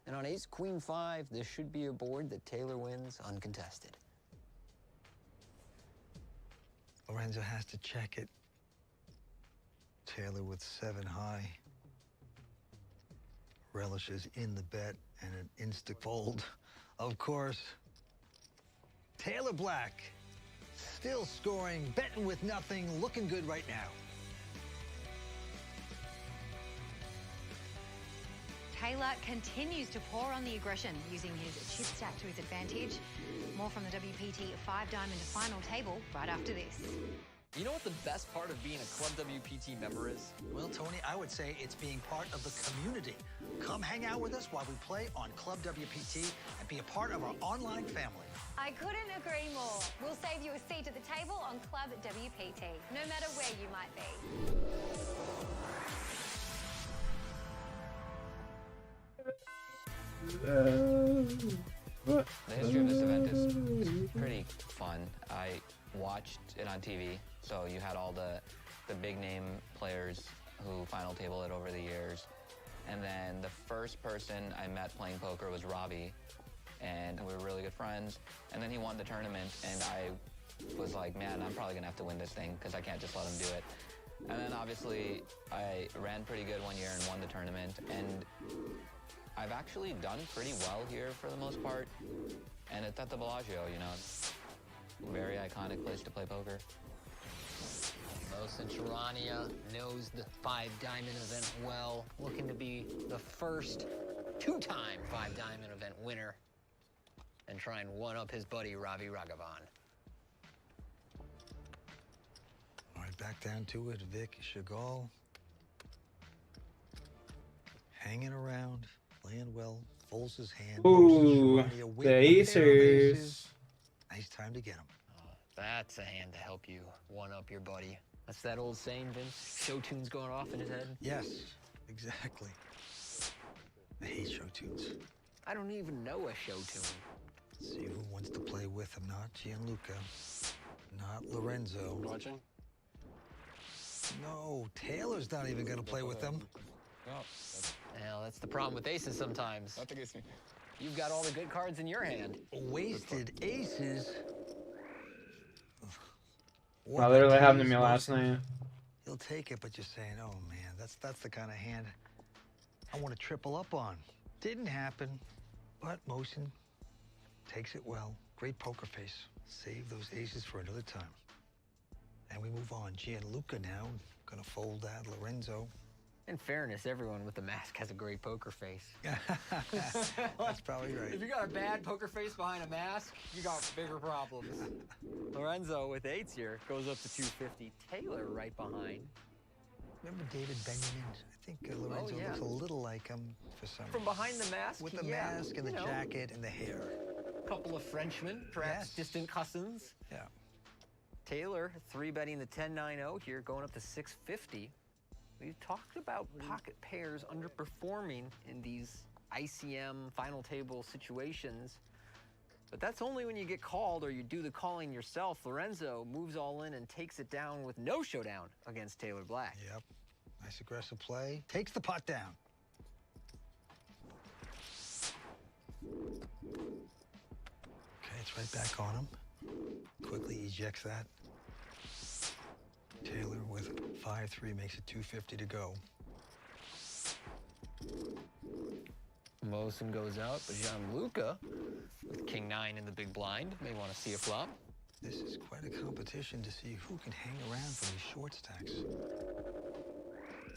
S3: And on ace queen 5, this should be a board that Taylor wins uncontested.
S2: Lorenzo has to check it. Taylor with 7 high. Relishes in the bet and an instant fold. Of course, Taylor Black still scoring, betting with nothing, looking good right now.
S6: Taylor continues to pour on the aggression, using his chip stack to his advantage. More from the WPT 5-diamond final table right after this.
S3: You know what the best part of being a Club WPT member is?
S2: Well, Tony, I would say it's being part of the community. Come hang out with us while we play on Club WPT and be a part of our online family.
S6: I couldn't agree more. We'll save you a seat at the table on Club WPT, no matter where you might be.
S5: The history of this event is pretty fun. I watched it on TV, so you had all the big name players who final table it over the years. And then the first person I met playing poker was Robbie, and we were really good friends. And then he won the tournament, and I was like, man, I'm probably gonna have to win this thing because I can't just let him do it. And then obviously I ran pretty good one year and won the tournament, and I've actually done pretty well here for the most part. And it's at the Bellagio, you know, very iconic place to play poker.
S3: Mosin Charania knows the 5-diamond event well, looking to be the first 2-time 5-diamond event winner and try and one-up his buddy Ravi Raghavan.
S2: All right, back down to it. Vic Chagall hanging around, playing well, folds his hand.
S1: Ooh, the acers.
S2: Nice time to get him.
S3: Oh, that's a hand to help you one-up your buddy. That's that old saying, Vince. Show tunes going off in his head.
S2: Yes, exactly. I hate show tunes.
S3: I don't even know a show tune.
S2: Let's see who wants to play with him. Not Gianluca. Not Lorenzo.
S20: Watching?
S2: No, Taylor's not even going to play with them.
S20: No.
S3: Well, that's the problem with aces sometimes.
S20: Not against me.
S3: You've got all the good cards in your hand.
S2: Wasted aces.
S1: That literally happened to me last night.
S2: He'll take it, but you're saying, oh man, that's the kind of hand I want to triple up on. Didn't happen, but Mosin takes it well. Great poker face. Save those aces for another time. And we move on. Gianluca now, gonna fold that. Lorenzo.
S3: In fairness, everyone with the mask has a great poker face.
S2: That's probably right.
S3: If you got a bad poker face behind a mask, you got bigger problems. Lorenzo with 8s here goes up to 250. Taylor right behind.
S2: Remember David Benjamin? I think Lorenzo looks a little like him for some reason.
S3: From behind the mask?
S2: With the mask and the jacket and the hair.
S3: A couple of Frenchmen, perhaps distant cousins.
S2: Yeah.
S3: Taylor 3-betting the 10-9-0 here, going up to 650. We've talked about pocket pairs underperforming in these ICM final table situations, but that's only when you get called or you do the calling yourself. Lorenzo moves all in and takes it down with no showdown against Taylor Black.
S2: Yep. Nice aggressive play. Takes the pot down. Okay, it's right back on him. Quickly ejects that. Taylor with 5-3 makes it 250 to go.
S3: Mosin goes out, but Gianluca With king 9 in the big blind, may want to see a flop.
S2: This is quite a competition to see who can hang around from these short stacks.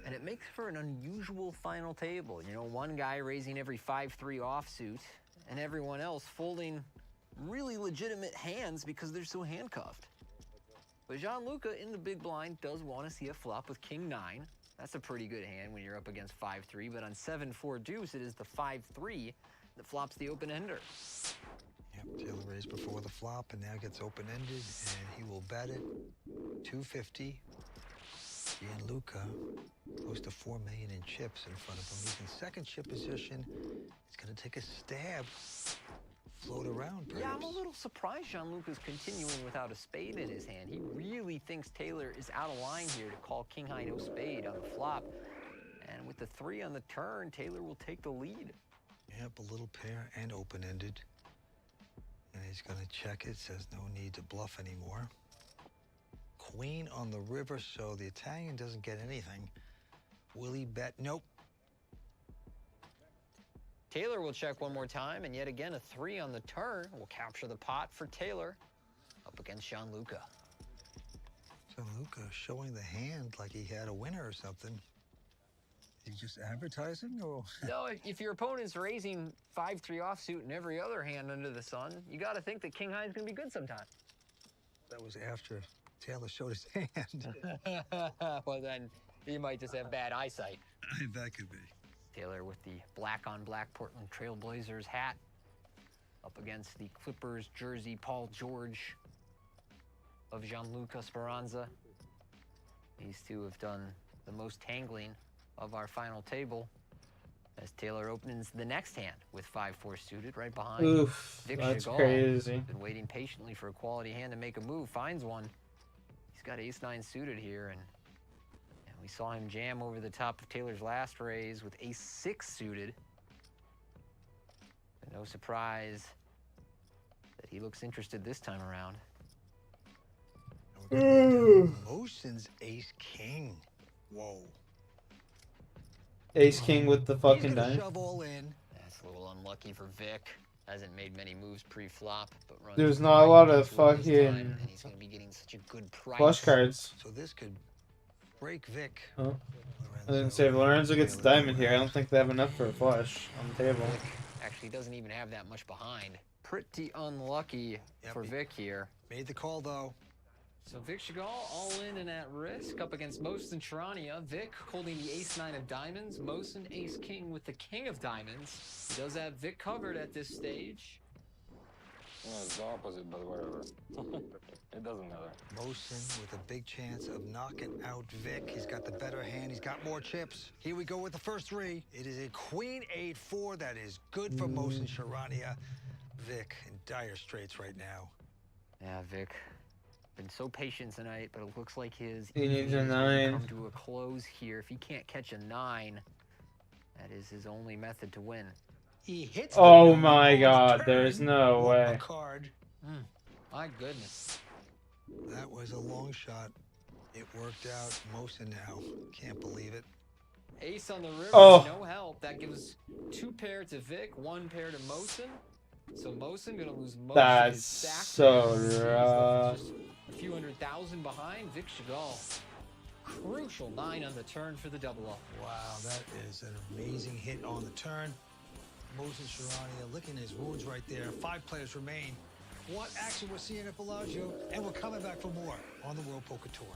S3: And it makes for an unusual final table. You know, one guy raising every 5-3 offsuit, and everyone else folding really legitimate hands because they're so handcuffed. But Gianluca in the big blind does want to see a flop with king 9. That's a pretty good hand when you're up against 5-3, but on 7-4 deuce, it is the 5-3 that flops the open-ender.
S2: Yep, Taylor raised before the flop and now gets open-ended, and he will bet it 250. Gianluca close to 4 million in chips in front of him. He's in second chip position. He's going to take a stab. Float around, perhaps.
S3: Yeah, I'm a little surprised Gianluca's continuing without a spade in his hand. He really thinks Taylor is out of line here to call king high no spade on the flop. And with the 3 on the turn, Taylor will take the lead.
S2: Yep, a little pair and open-ended. And he's going to check it. Says no need to bluff anymore. Queen on the river, so the Italian doesn't get anything. Will he bet? Nope.
S3: Taylor will check one more time, and yet again a 3 on the turn will capture the pot for Taylor up against Gianluca.
S2: Gianluca showing the hand like he had a winner or something. Is he just advertising, or?
S3: No, if your opponent's raising 5-3 offsuit and every other hand under the sun, you got to think that king high is going to be good sometime.
S2: That was after Taylor showed his hand.
S3: Well, then he might just have bad eyesight.
S2: That could be.
S3: Taylor with the black on black Portland Trail Blazers hat up against the Clippers jersey Paul George of Gianluca Speranza. These two have done the most tangling of our final table as Taylor opens the next hand with 5-4 suited right behind.
S1: Oof,
S3: Vic
S1: that's
S3: Chagall.
S1: crazy.
S3: Been waiting patiently for a quality hand to make a move, finds one. He's got ace-9 suited here, and we saw him jam over the top of Taylor's last raise with ace-6 suited. And no surprise that he looks interested this time around.
S2: Motion's ace-king. Whoa.
S1: Ace-king with the fucking
S2: He's gonna
S1: nine.
S2: shove all in.
S3: That's a little unlucky for Vic. Hasn't made many moves pre-flop, but runs
S1: There's
S3: the
S1: not a
S3: right
S1: lot of
S3: this time,
S1: fucking
S3: and he's gonna be getting such a good price.
S1: flush cards.
S2: So this could break Vic.
S1: Oh. I didn't say if Lorenzo gets the diamond here, I don't think they have enough for a flush on the table.
S3: Vic actually doesn't even have that much behind. Pretty unlucky for Vic here.
S2: Made the call, though.
S3: So Vic Chagall all in and at risk up against Mosin Charania. Vic holding the ace-9 of diamonds. Mosin ace-king with the king of diamonds. He does have Vic covered at this stage.
S17: Yeah, it's the opposite, but whatever. It doesn't matter.
S2: Mosin with a big chance of knocking out Vic. He's got the better hand. He's got more chips. Here we go with the first 3. It is a queen 8-4. That is good for Mosin Charania. Vic in dire straits right now.
S3: Yeah, Vic. Been so patient tonight, but it looks like his
S1: He needs a
S3: evening is going to
S1: 9.
S3: come to a close here. If he can't catch a 9, that is his only method to win.
S2: He hits.
S1: Oh my god, there's no way.
S2: Card.
S3: My goodness.
S2: That was a long shot. It worked out. Mosin now. Can't believe it.
S3: Ace on the river,
S1: Oh.
S3: no help. That gives 2 pair to Vic, 1 pair to Mosin. So Mosin gonna lose most of his
S1: That's
S3: stack.
S1: so
S3: there.
S1: rough.
S3: Just a few 100,000 behind. Vic Chagall. Crucial 9 on the turn for the double up.
S2: Wow, that is an amazing hit on the turn. Mosin Charania licking his wounds right there. 5 players remain. What action we're seeing at Bellagio, and we're coming back for more on the World Poker Tour.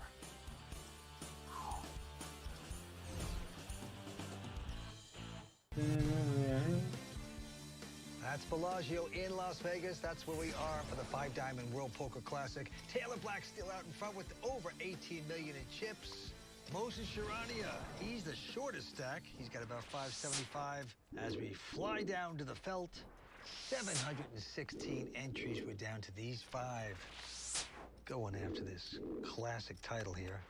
S2: That's Bellagio in Las Vegas. That's where we are for the 5-Diamond World Poker Classic. Taylor Black still out in front with over 18 million in chips. Mosin Charania, he's the shortest stack. He's got about 575. As we fly down to the felt, 716 entries. We're down to these 5. Going after this classic title here.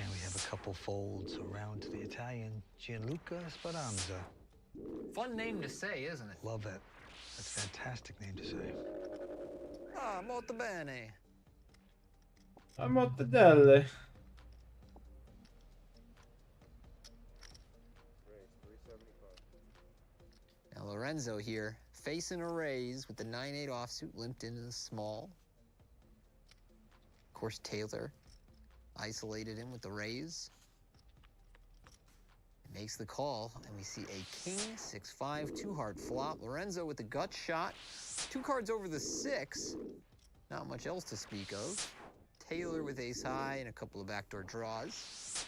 S2: And we have a couple folds around to the Italian, Gianluca Speranza.
S3: Fun name to say, isn't it?
S2: Love that. That's a fantastic name to say.
S3: Ah, molto bene.
S1: A mortadelle.
S3: Lorenzo here, facing a raise with the 9-8 offsuit limped into the small. Of course, Taylor isolated him with the raise. Makes the call, and we see a king, 6-5, 2-heart flop. Lorenzo with the gut shot. 2 cards over the 6. Not much else to speak of. Taylor with ace high and a couple of backdoor draws.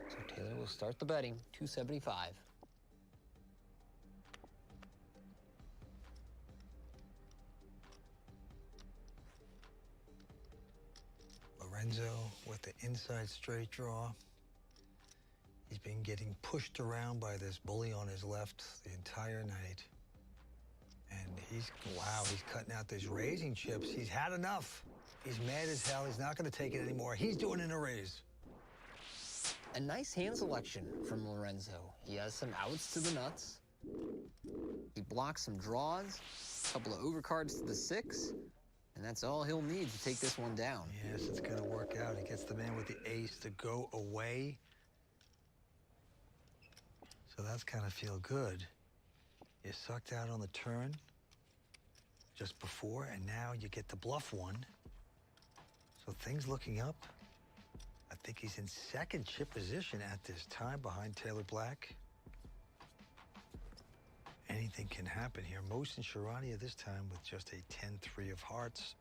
S3: So Taylor will start the betting, 275.
S2: Lorenzo with the inside straight draw. He's been getting pushed around by this bully on his left the entire night. And he's cutting out these raising chips. He's had enough. He's mad as hell. He's not going to take it anymore. He's doing it in a raise.
S3: A nice hand selection from Lorenzo. He has some outs to the nuts. He blocks some draws, a couple of overcards to the 6, and that's all he'll need to take this one down.
S2: Yes, it's going to work out. He gets the man with the ace to go away. So that's kind of feel good. You sucked out on the turn just before, and now you get the bluff one. So things looking up. I think he's in second chip position at this time behind Taylor Black. Anything can happen here. Mohsen Sharania this time with just a 10-3 of hearts.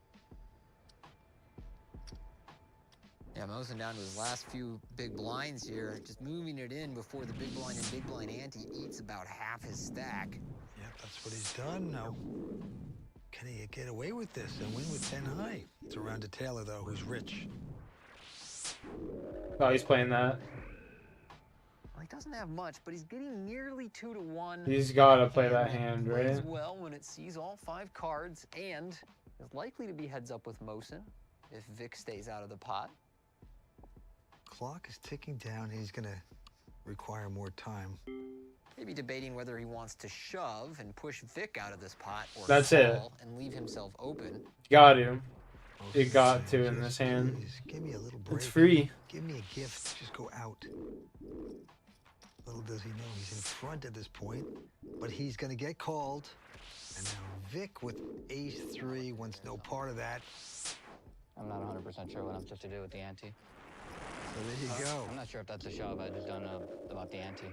S3: Yeah, Mohsen down to his last few big blinds here, just moving it in before the big blind and big blind ante eats about half his stack.
S2: Yep, that's what he's done. Now, can he get away with this and win with 10 high? It's around to Taylor, though, who's rich.
S1: Oh, he's playing that.
S3: Well, he doesn't have much, but he's getting nearly 2-1.
S1: He's got to play that hand, right?
S3: Plays well when it sees all 5 cards and is likely to be heads up with Mohsen if Vic stays out of the pot.
S2: Clock is ticking down. He's going to require more time.
S3: Maybe debating whether he wants to shove and push Vic out of this pot or
S1: That's it.
S3: and leave himself open.
S1: Got to. You got to in this hand.
S2: Please, give me a little break.
S1: It's free.
S2: Give me a gift. Just go out. Little does he know he's in front at this point, but he's going to get called. And now Vic with ace-3 wants no part of that.
S5: I'm not 100% sure what I'm supposed to do with the ante.
S2: So there you go.
S5: I'm not sure if that's a shove. I just don't know about the ante.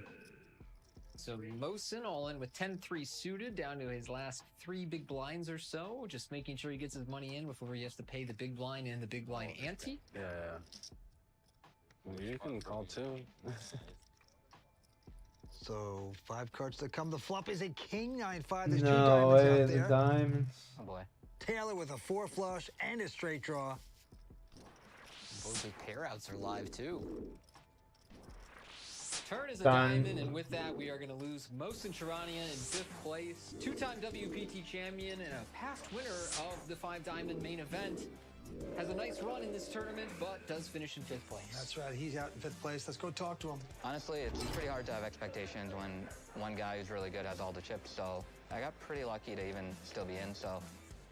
S19: So Mohsen all in with 10-3 suited, down to his last 3 big blinds or so, just making sure he gets his money in before he has to pay the big blind and the big blind ante.
S20: Yeah. Well, you can call too.
S2: So 5 cards to come. The flop is a king, 9-5. There's 2
S1: No
S2: diamonds
S1: way,
S2: out
S1: the
S2: there.
S1: diamonds.
S5: Oh boy.
S2: Taylor with a 4 flush and a straight draw.
S3: Both his pair outs are live too.
S19: Turn is a
S1: Done.
S19: diamond, and with that, we are going to lose Mohsen Sharania in 5th place. 2-time WPT champion and a past winner of the 5-diamond main event. Has a nice run in this tournament, but does finish in 5th place.
S2: That's right. He's out in 5th place. Let's go talk to him.
S5: Honestly, it's pretty hard to have expectations when one guy who's really good has all the chips, so I got pretty lucky to even still be in, so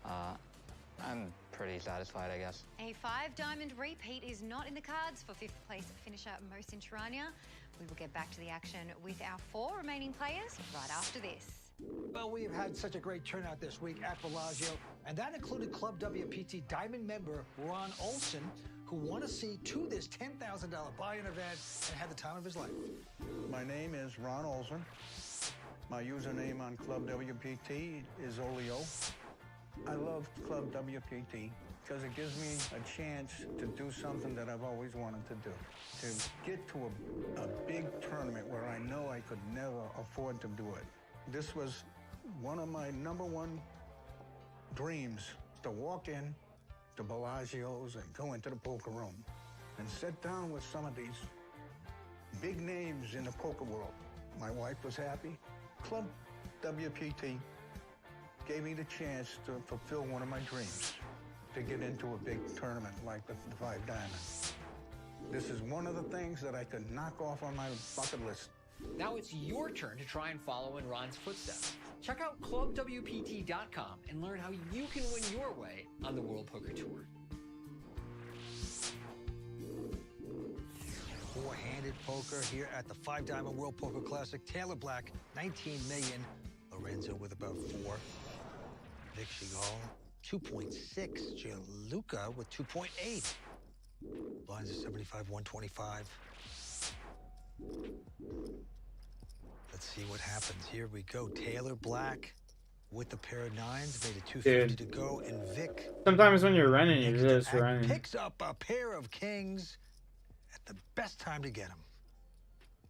S5: I'm pretty satisfied, I guess.
S6: A 5-diamond repeat is not in the cards for 5th place finisher Mohsen Sharania. We will get back to the action with our 4 remaining players right after this.
S2: Well, we've had such a great turnout this week at Bellagio, and that included Club WPT Diamond member Ron Olson, who won a seat to this $10,000 buy-in event and had the time of his life.
S9: My name is Ron Olson. My username on Club WPT is Olio. I love Club WPT because it gives me a chance to do something that I've always wanted to do. To get to a big tournament where I know I could never afford to do it. This was one of my #1 dreams, to walk in to Bellagio's and go into the poker room and sit down with some of these big names in the poker world. My wife was happy. Club WPT gave me the chance to fulfill one of my dreams, to get into a big tournament like the 5 Diamond. This is one of the things that I could knock off on my bucket list.
S19: Now it's your turn to try and follow in Ron's footsteps. Check out clubwpt.com and learn how you can win your way on the World Poker Tour.
S2: four-handed poker here at the 5 Diamond World Poker Classic. Taylor Black, 19 million. Lorenzo with about 4. Vic Chagall, 2.6. Gianluca with 2.8. Blinds are 75, 125. Let's see what happens. Here we go. Taylor Black with the pair of 9s, made it 250 to go, and Vic.
S1: Sometimes when you're running, you're just
S2: Act
S1: running.
S2: picks up a pair of kings at the best time to get them.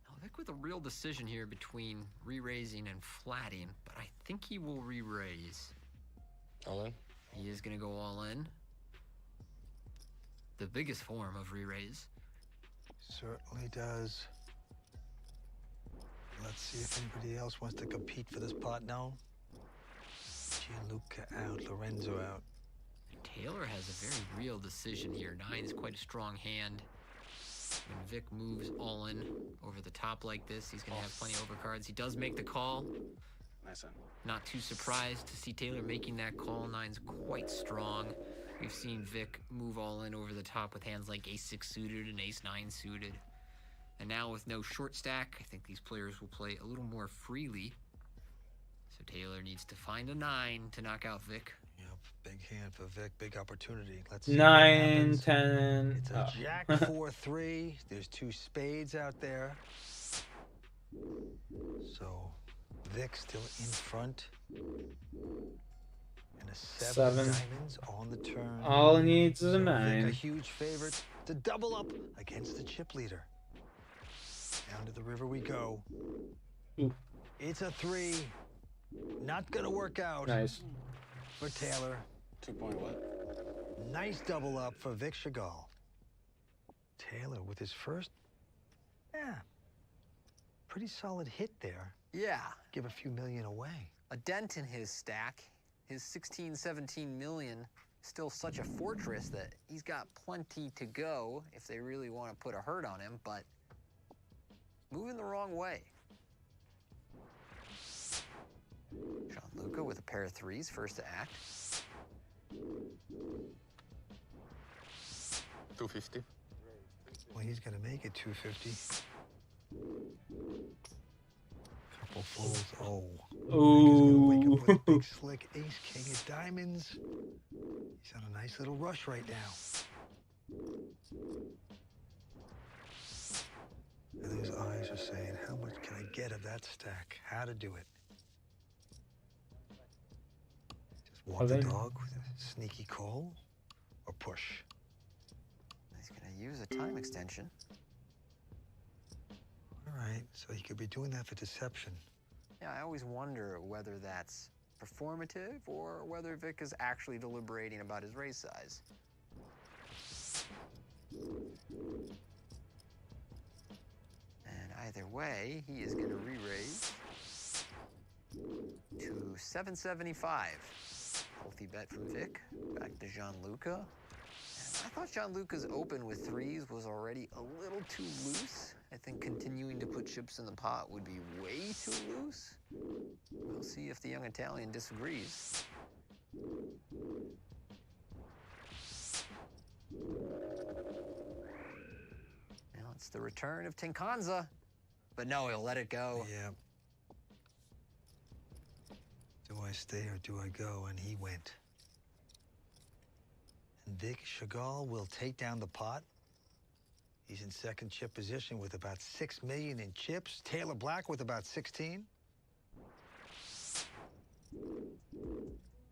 S3: Now, Vic with a real decision here between re-raising and flatting, but I think he will re-raise.
S20: All in?
S3: He is going to go all in. The biggest form of re-raise.
S2: Certainly does. Let's see if anybody else wants to compete for this pot now. Gianluca out, Lorenzo out.
S3: Taylor has a very real decision here. 9 is quite a strong hand. When Vic moves all in over the top like this, he's going to have plenty of overcards. He does make the call.
S20: Nice one.
S3: Not too surprised to see Taylor making that call. 9's quite strong. We've seen Vic move all in over the top with hands like ace-6 suited and ace-9 suited. And now with no short stack, I think these players will play a little more freely. So Taylor needs to find a 9 to knock out Vic.
S2: Yep, big hand for Vic, big opportunity. Let's see
S1: 9, 10.
S2: It's a jack 4-3. There's 2 spades out there. So Vic still in front. And a 7 diamonds on the turn.
S1: All he needs is a
S2: Vic,
S1: 9.
S2: a huge favorite to double up against the chip leader. Down to the river we go.
S1: Ooh.
S2: It's a 3. Not gonna work out.
S1: Nice.
S2: For Taylor.
S20: 2 point what?
S2: Nice double up for Vic Chagall. Taylor with his first, pretty solid hit there.
S3: Yeah.
S2: Give a few million away.
S3: A dent in his stack. His 16, 17 million, still such a fortress that he's got plenty to go if they really want to put a hurt on him, but moving the wrong way. Gianluca with a pair of 3s, first to act.
S17: 250.
S2: Well, he's gonna make it 250. Couple folds. Oh.
S1: Ooh.
S2: Wake up with a big slick ace, king of diamonds. He's on a nice little rush right now. And those eyes are saying, how much can I get of that stack? How to do it. Just walk the dog with a sneaky call or push.
S3: He's going to use a time extension.
S2: All right, so he could be doing that for deception.
S3: Yeah, I always wonder whether that's performative or whether Vic is actually deliberating about his raise size. And either way, he is going to re-raise to 775. Healthy bet from Vic. Back to Gianluca. And I thought Gianluca's open with 3s was already a little too loose. I think continuing to put chips in the pot would be way too loose. We'll see if the young Italian disagrees. Now it's the return of Tinkanza. But no, he'll let it go.
S2: Yeah. Do I stay or do I go? And he went. And Vic Chagall will take down the pot. He's in second chip position with about 6 million in chips. Taylor Black with about 16.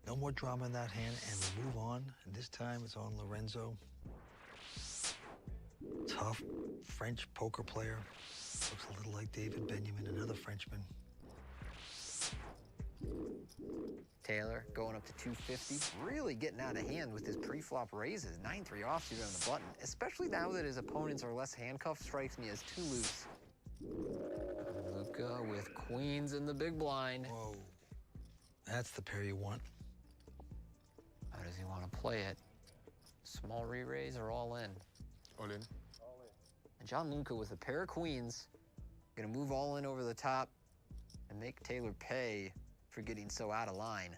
S2: No more drama in that hand, and we move on. And this time it's on Lorenzo. Tough French poker player. Looks a little like David Benjamin, another Frenchman.
S3: Taylor going up to 250. Really getting out of hand with his pre-flop raises. 9-3 offsuit on the button. Especially now that his opponents are less handcuffed, strikes me as too loose. Luca with queens in the big blind.
S2: Whoa. That's the pair you want.
S3: How does he want to play it? Small re-raise or all in?
S17: All in.
S3: And Gianluca with a pair of queens. Gonna move all in over the top and make Taylor pay for getting so out of line.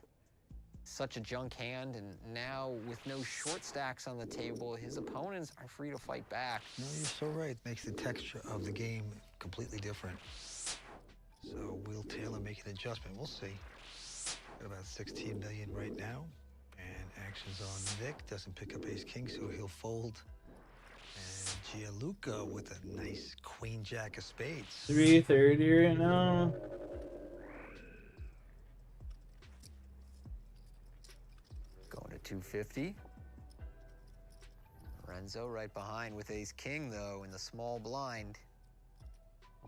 S3: Such a junk hand, and now with no short stacks on the table, his opponents are free to fight back.
S2: No, you're so right. Makes the texture of the game completely different. So will Taylor make an adjustment? We'll see. Got about 16 million right now. And action's on Vic. Doesn't pick up ace-king, so he'll fold. And Gianluca with a nice queen-jack of spades.
S1: 330 right now.
S3: Going to 250. Lorenzo right behind with ace-king, though, in the small blind.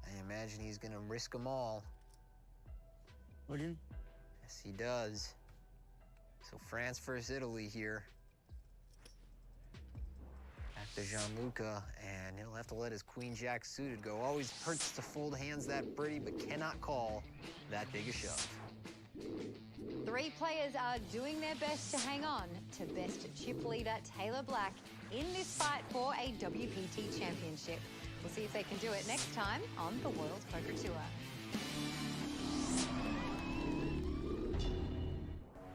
S3: I imagine he's going to risk them all.
S4: Again?
S3: Yes, he does. So France versus Italy here. Back to Gianluca, and he'll have to let his queen-jack suited go. Always hurts to fold hands that pretty, but cannot call that big a shove.
S6: 3 players are doing their best to hang on to best chip leader Taylor Black in this fight for a WPT championship. We'll see if they can do it next time on the World Poker Tour.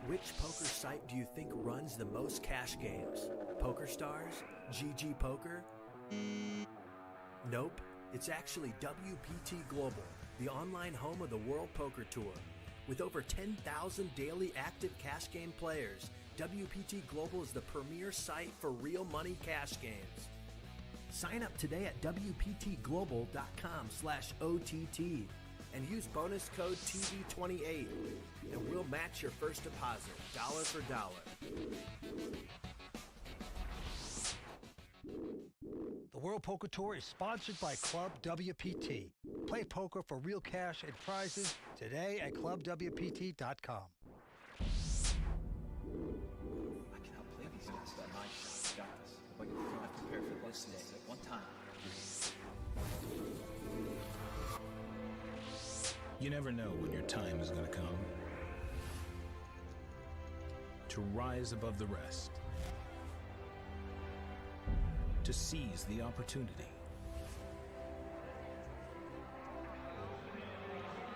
S10: Which poker site do you think runs the most cash games? PokerStars? GG Poker? Nope, it's actually WPT Global, the online home of the World Poker Tour. With over 10,000 daily active cash game players, WPT Global is the premier site for real money cash games. Sign up today at WPTglobal.com/OTT and use bonus code TV28, and we'll match your first deposit, dollar for dollar.
S2: The World Poker Tour is sponsored by Club WPT. Play poker for real cash and prizes today at clubwpt.com.
S13: I cannot believe he's missed that 9 shot. Got this. If I can prepare for this today at one time.
S11: You never know when your time is going to come. To rise above the rest. To seize the opportunity.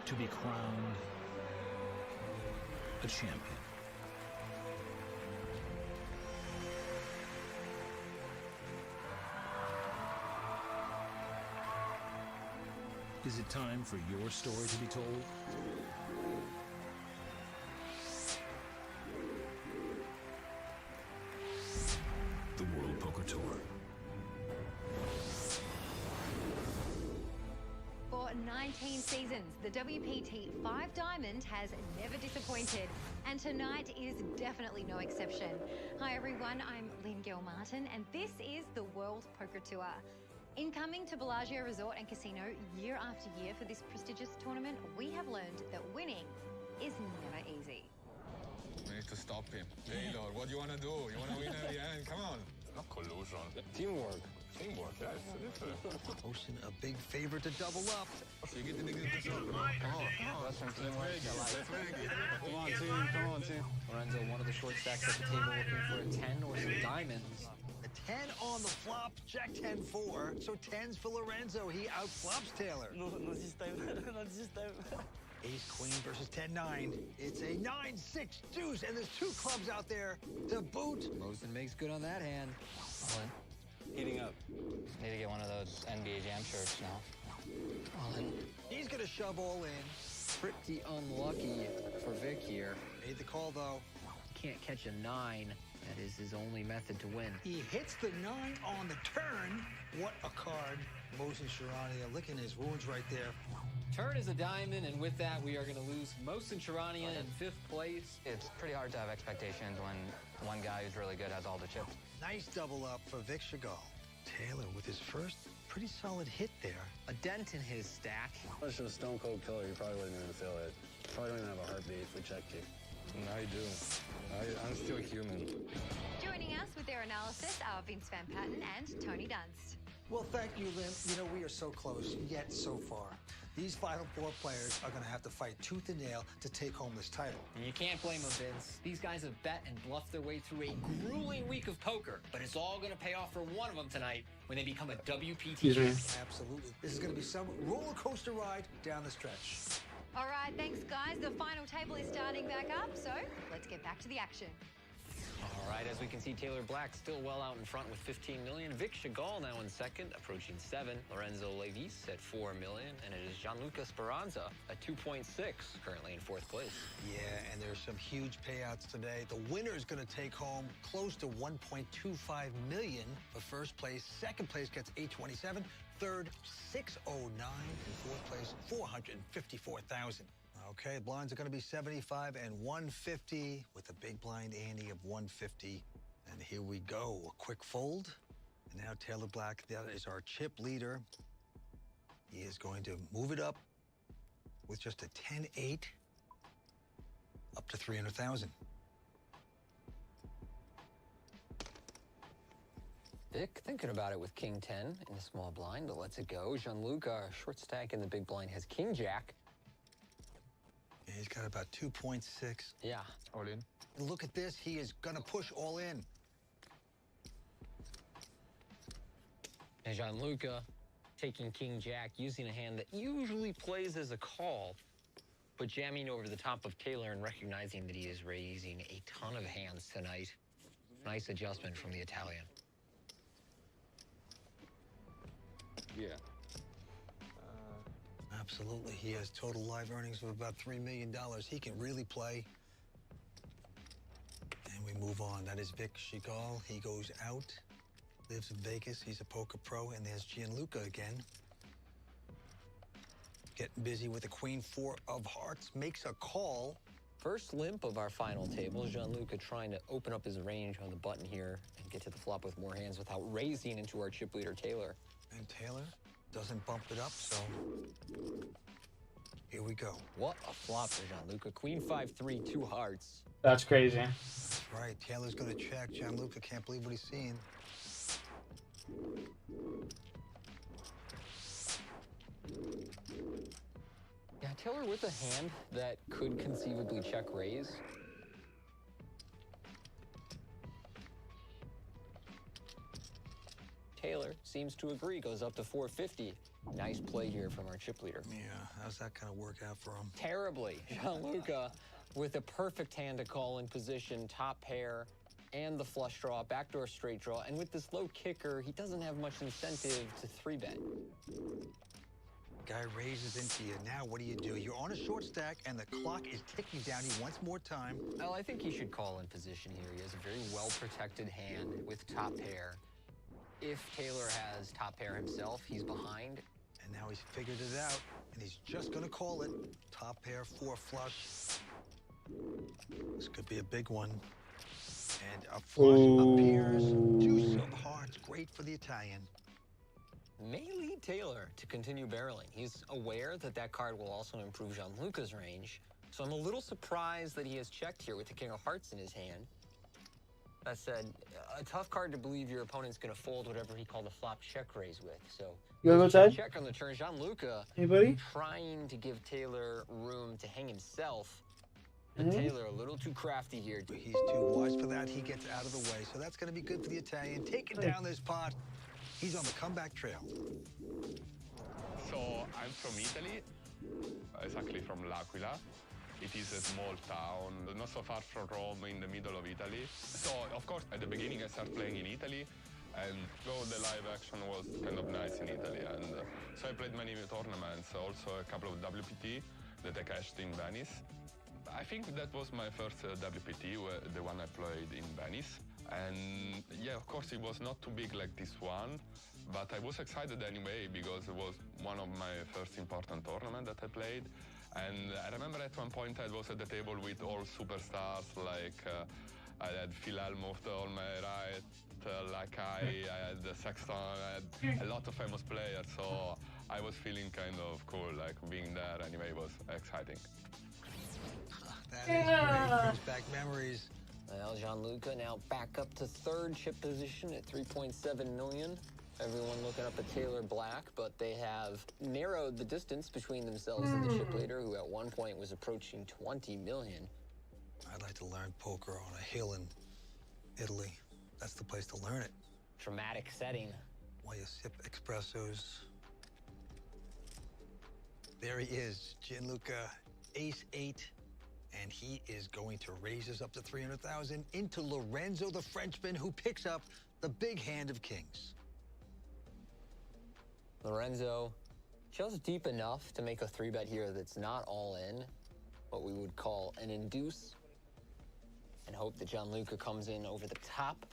S11: To be crowned a champion. Is it time for your story to be told? The World Poker Tour.
S6: For 19 seasons, the WPT 5 Diamond has never disappointed, and tonight is definitely no exception. Hi everyone, I'm Lynn Gilmartin, and this is the World Poker Tour. Incoming to Bellagio Resort and Casino year after year for this prestigious tournament, we have learned that winning is never easy.
S17: We need to stop him. Taylor, what do you want to do? You want to win at the end? Come on.
S20: Not collusion. Teamwork. Teamwork, yes.
S2: Ocean, a big favor to double up.
S17: So you get the niggas to come on.
S3: That's from teamwork.
S20: Come on, team. Come on, team.
S3: Lorenzo, one of the short stacks at the table looking for a 10 or some diamonds.
S2: A 10 on the flop, Jack 10-4. So 10's for Lorenzo. He outflops Taylor.
S4: No this time. Not this time.
S2: Ace Queen versus 10-9. It's a 9-6 deuce, and there's 2 clubs out there to boot.
S3: Mosen makes good on that hand.
S5: All in.
S20: Heating up.
S5: Need to get one of those NBA Jam shirts now.
S3: All in.
S2: He's gonna shove all in.
S3: Pretty unlucky for Vic here.
S2: Made the call though.
S3: Can't catch a 9. That is his only method to win.
S2: He hits the 9 on the turn. What a card. Mosen Charania licking his wounds right there.
S19: Turn is a diamond, and with that, we are going to lose Mosen Charania in 5th place.
S5: It's pretty hard to have expectations when one guy who's really good has all the chips.
S2: Nice double up for Vic Chagall. Taylor with his first pretty solid hit there.
S3: A dent in his stack.
S20: Unless you're a stone cold killer, you probably wouldn't even feel it. Probably don't even have a heartbeat if we checked you.
S17: I do. I'm still human.
S6: Joining us with their analysis are Vince Van Patten and Tony Dunst.
S2: Well, thank you, Lynn. You know, we are so close, yet so far. These final 4 players are going to have to fight tooth and nail to take home this title.
S19: And you can't blame them, Vince. These guys have bet and bluffed their way through a grueling week of poker, but it's all going to pay off for one of them tonight when they become a WPT champion.
S2: Absolutely. This is going to be some roller coaster ride down the stretch.
S6: All right, thanks, guys. The final table is starting back up, so let's get back to the action.
S3: All right, as we can see, Taylor Black still well out in front with 15 million. Vic Chagall now in second, approaching 7. Lorenzo Levis at 4 million. And it is Gianluca Speranza at 2.6, currently in 4th place.
S2: Yeah, and there's some huge payouts today. The winner is going to take home close to 1.25 million for first place. Second place gets 827. Third, 609. And fourth place, 454,000. Okay, the blinds are going to be 75 and 150 with a big blind ante of 150. And here we go, a quick fold. And now Taylor Black, that is our chip leader. He is going to move it up with just a 10-8 up to 300,000.
S3: Vic thinking about it with King 10 in the small blind, but lets it go. Gianluca, short stack in the big blind, has King Jack.
S2: Yeah, he's got about 2.6.
S3: Yeah.
S17: All in.
S2: And look at this, he is going to push all in.
S3: And Gianluca taking King Jack, using a hand that usually plays as a call, but jamming over the top of Taylor and recognizing that he is raising a ton of hands tonight. Nice adjustment from the Italian.
S17: Yeah.
S2: Absolutely, he has total live earnings of about $3 million. He can really play. And we move on. That is Vic Chagall. He goes out, lives in Vegas. He's a poker pro. And there's Gianluca again. Getting busy with the Queen 4 of Hearts. Makes a call.
S3: First limp of our final table. Gianluca trying to open up his range on the button here and get to the flop with more hands without raising into our chip leader, Taylor.
S2: And Taylor doesn't bump it up, so here we go.
S3: What a flop for Gianluca. Queen 5-3, 2 hearts.
S1: That's crazy.
S2: That's right. Taylor's going to check. Gianluca can't believe what he's seeing.
S3: Yeah, Taylor with a hand that could conceivably check raise. Taylor seems to agree, goes up to 450. Nice play here from our chip leader.
S2: Yeah, how's that going to work out for him?
S3: Terribly. Gianluca with a perfect hand to call in position, top pair, and the flush draw, backdoor straight draw. And with this low kicker, he doesn't have much incentive to 3-bet.
S2: Guy raises into you. Now what do? You're on a short stack, and the clock is ticking down. He wants more time.
S3: Well, I think he should call in position here. He has a very well-protected hand with top pair. If Taylor has top pair himself, he's behind.
S2: And now he's figured it out, and he's just going to call it. Top pair, 4 flush. This could be a big one. And a flush appears. Deuce of hearts. Great for the Italian.
S3: May lead Taylor to continue barreling. He's aware that that card will also improve Gianluca's range. So I'm a little surprised that he has checked here with the King of Hearts in his hand. That said, a tough card to believe your opponent's going to fold whatever he called a flop check raise with. So
S1: You wanna go outside?
S3: check on the turn. Gianluca
S1: Hey, buddy?
S3: trying to give Taylor room to hang himself. But Taylor a little too crafty here.
S2: He's too wise for that. He gets out of the way. So that's going to be good for the Italian. Taking down this pot. He's on the comeback trail.
S17: So I'm from Italy, exactly from L'Aquila. It is a small town, not so far from Rome, in the middle of Italy. So, of course, at the beginning I started playing in Italy, and though the live action was kind of nice in Italy, and so I played many tournaments, also a couple of WPT that I cashed in Venice. I think that was my first WPT, the one I played in Venice. And yeah, of course, it was not too big like this one, but I was excited anyway because it was one of my first important tournaments that I played. And I remember at one point I was at the table with all superstars, like I had Phil Hellmuth on my right, Lakai, I had Sexton, I had a lot of famous players, so I was feeling kind of cool, like being there anyway was exciting.
S2: That is great. Brings back memories.
S3: Well, Gianluca now back up to 3rd chip position at 3.7 million. Everyone looking up at Taylor Black, but they have narrowed the distance between themselves and the chip leader, who at one point was approaching 20 million.
S2: I'd like to learn poker on a hill in Italy. That's the place to learn it.
S3: Dramatic setting.
S2: While you sip espressos. There he is, Gianluca ace-8, and he is going to raise us up to 300,000 into Lorenzo the Frenchman, who picks up the big hand of kings.
S3: Lorenzo, just deep enough to make a 3-bet here that's not all in, what we would call an induce, and hope that Gianluca comes in over the top.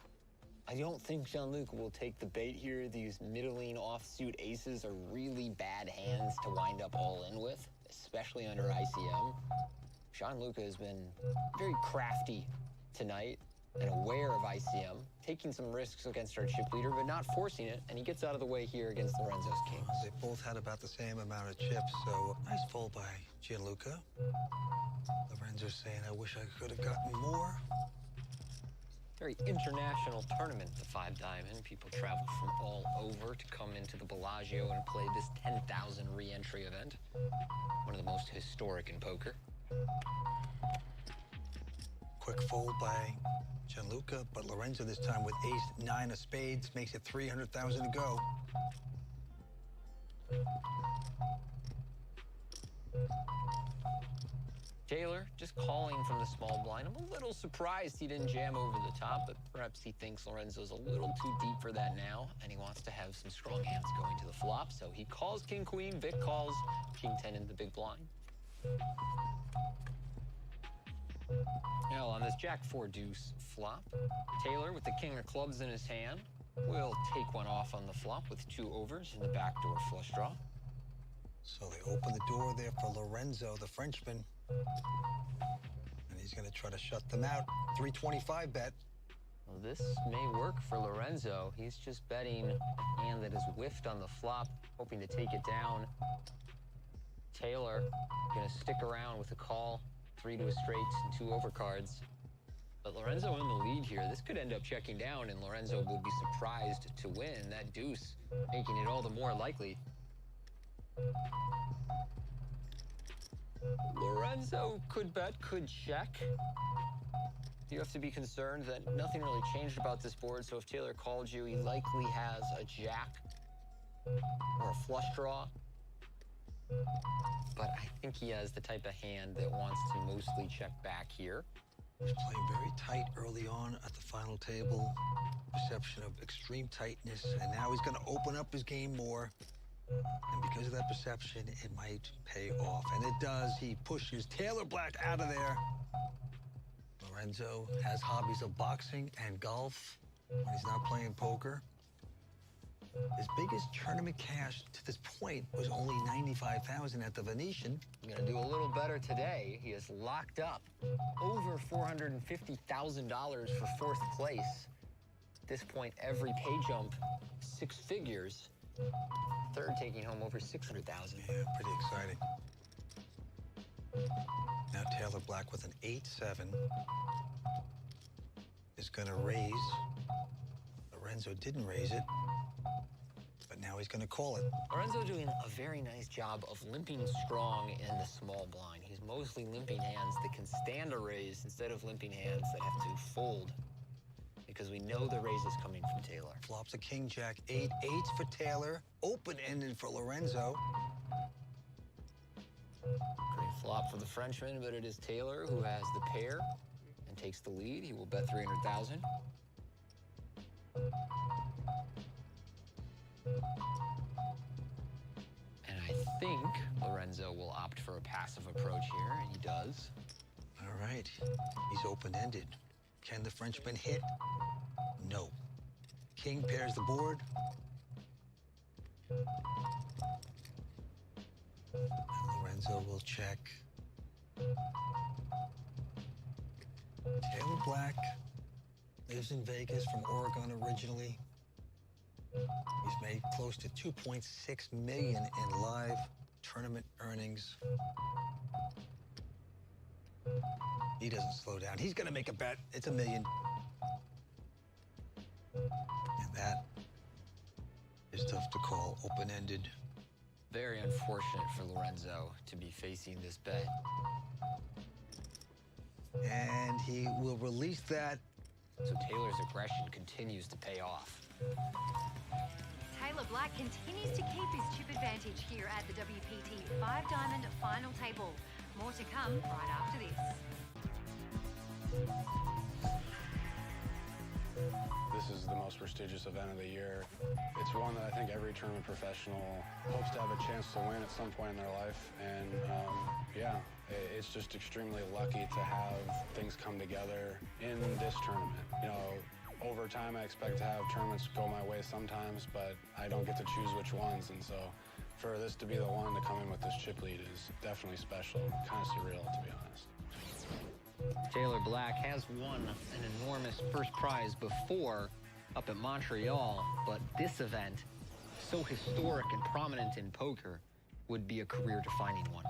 S3: I don't think Gianluca will take the bait here. These middling offsuit aces are really bad hands to wind up all in with, especially under ICM. Gianluca has been very crafty tonight and aware of ICM, taking some risks against our chip leader, but not forcing it, and he gets out of the way here against Lorenzo's kings.
S2: They both had about the same amount of chips, so nice fold by Gianluca. Lorenzo's saying, I wish I could have gotten more.
S3: Very international tournament, the 5-diamond. People travel from all over to come into the Bellagio and play this 10,000 re-entry event. One of the most historic in poker.
S2: Quick fold by Gianluca, but Lorenzo this time with ace-9 of spades makes it 300,000 to go.
S3: Taylor just calling from the small blind. I'm a little surprised he didn't jam over the top, but perhaps he thinks Lorenzo's a little too deep for that now, and he wants to have some strong hands going to the flop, so he calls king-queen, Vic calls king-10 in the big blind. Now on this jack-4 deuce flop, Taylor with the king of clubs in his hand will take one off on the flop with 2 overs in the backdoor flush draw.
S2: So they open the door there for Lorenzo, the Frenchman. And he's going to try to shut them out. 325 bet.
S3: Well, this may work for Lorenzo. He's just betting a hand that is whiffed on the flop, hoping to take it down. Taylor going to stick around with a call, 3 to a straight and 2 overcards. But Lorenzo in the lead here. This could end up checking down, and Lorenzo will be surprised to win that deuce, making it all the more likely. Lorenzo could bet, could check. You have to be concerned that nothing really changed about this board, so if Taylor called you, he likely has a jack or a flush draw. But I think he has the type of hand that wants to mostly check back here.
S2: He's playing very tight early on at the final table. Perception of extreme tightness, and now he's going to open up his game more. And because of that perception, it might pay off. And it does. He pushes Taylor Black out of there. Lorenzo has hobbies of boxing and golf when he's not playing poker. His biggest tournament cash to this point was only $95,000 at the Venetian.
S3: I'm going to do a little better today. He is locked up over $450,000 for 4th place. At this point, every pay jump, 6 figures. Third taking home over $600,000.
S2: Yeah, pretty exciting. Now Taylor Black with an 8-7 is going to raise. Lorenzo didn't raise it, but now he's going to call it.
S3: Lorenzo doing a very nice job of limping strong in the small blind. He's mostly limping hands that can stand a raise instead of limping hands that have to fold, because we know the raise is coming from Taylor.
S2: Flops a king, jack, 8, 8s for Taylor. Open-ended for Lorenzo.
S3: Great flop for the Frenchman, but it is Taylor who has the pair and takes the lead. He will bet 300,000. And I think Lorenzo will opt for a passive approach here, and he does.
S2: All right, he's open-ended. Can the Frenchman hit? No. King pairs the board. And Lorenzo will check. Taylor Black lives in Vegas, from Oregon originally. He's made close to $2.6 million in live tournament earnings. He doesn't slow down. He's going to make a bet. It's $1 million. And that is tough to call, open-ended.
S3: Very unfortunate for Lorenzo to be facing this bet.
S2: And he will release that.
S3: So Taylor's aggression continues to pay off.
S6: Taylor Black continues to keep his chip advantage here at the WPT 5-diamond final table. More to come right after this.
S20: This is the most prestigious event of the year. It's one that I think every tournament professional hopes to have a chance to win at some point in their life. And yeah, it's just extremely lucky to have things come together in this tournament. You know, over time I expect to have tournaments go my way sometimes, but I don't get to choose which ones. And so for this to be the one to come in with this chip lead is definitely special, kind of surreal, to be honest.
S3: Taylor Black has won an enormous first prize before up at Montreal, but this event, so historic and prominent in poker, would be a career-defining one.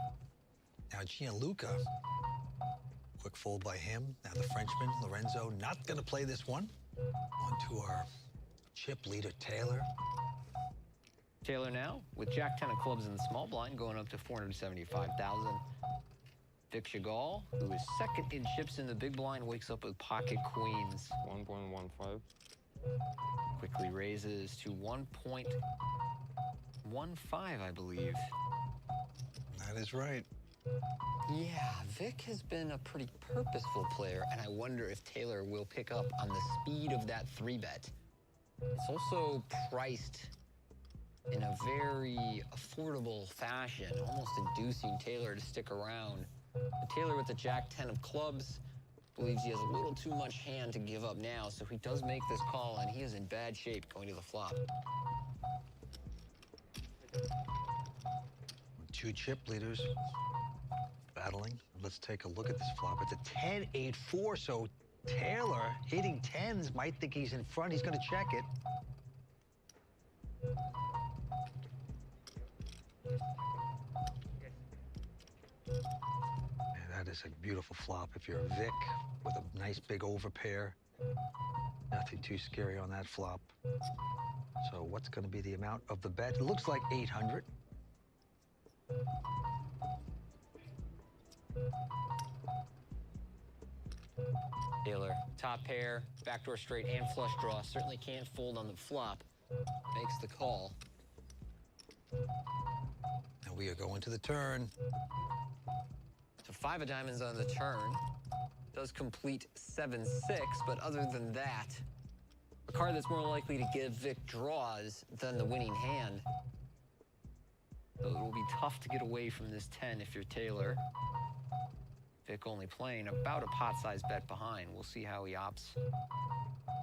S2: Now Gianluca, quick fold by him. Now the Frenchman, Lorenzo, not going to play this one. On to our chip leader, Taylor.
S3: Taylor now with Jack 10 of clubs in the small blind, going up to 475,000. Vic Chagall, who is second in chips in the big blind, wakes up with pocket queens.
S18: 1.15.
S3: Quickly raises to 1.15, I believe.
S2: That is right.
S3: Yeah, Vic has been a pretty purposeful player, and I wonder if Taylor will pick up on the speed of that 3-bet. It's also priced in a very affordable fashion, almost inducing Taylor to stick around. Taylor with the Jack 10 of clubs believes he has a little too much hand to give up now, so he does make this call, and he is in bad shape going to the flop.
S2: Two chip leaders battling. Let's take a look at this flop. It's a 10-8-4, so Taylor hitting 10s might think he's in front. He's going to check it. That is a beautiful flop. If you're a Vic with a nice big overpair, nothing too scary on that flop. So what's going to be the amount of the bet? It looks like 800.
S3: Taylor, top pair, backdoor straight, and flush draw. Certainly can't fold on the flop. Makes the call.
S2: And we are going to the turn.
S3: So 5 of diamonds on the turn. Does complete 7-6, but other than that, a card that's more likely to give Vic draws than the winning hand. So it will be tough to get away from this 10 if you're Taylor. Vic only playing about a pot-sized bet behind. We'll see how he opts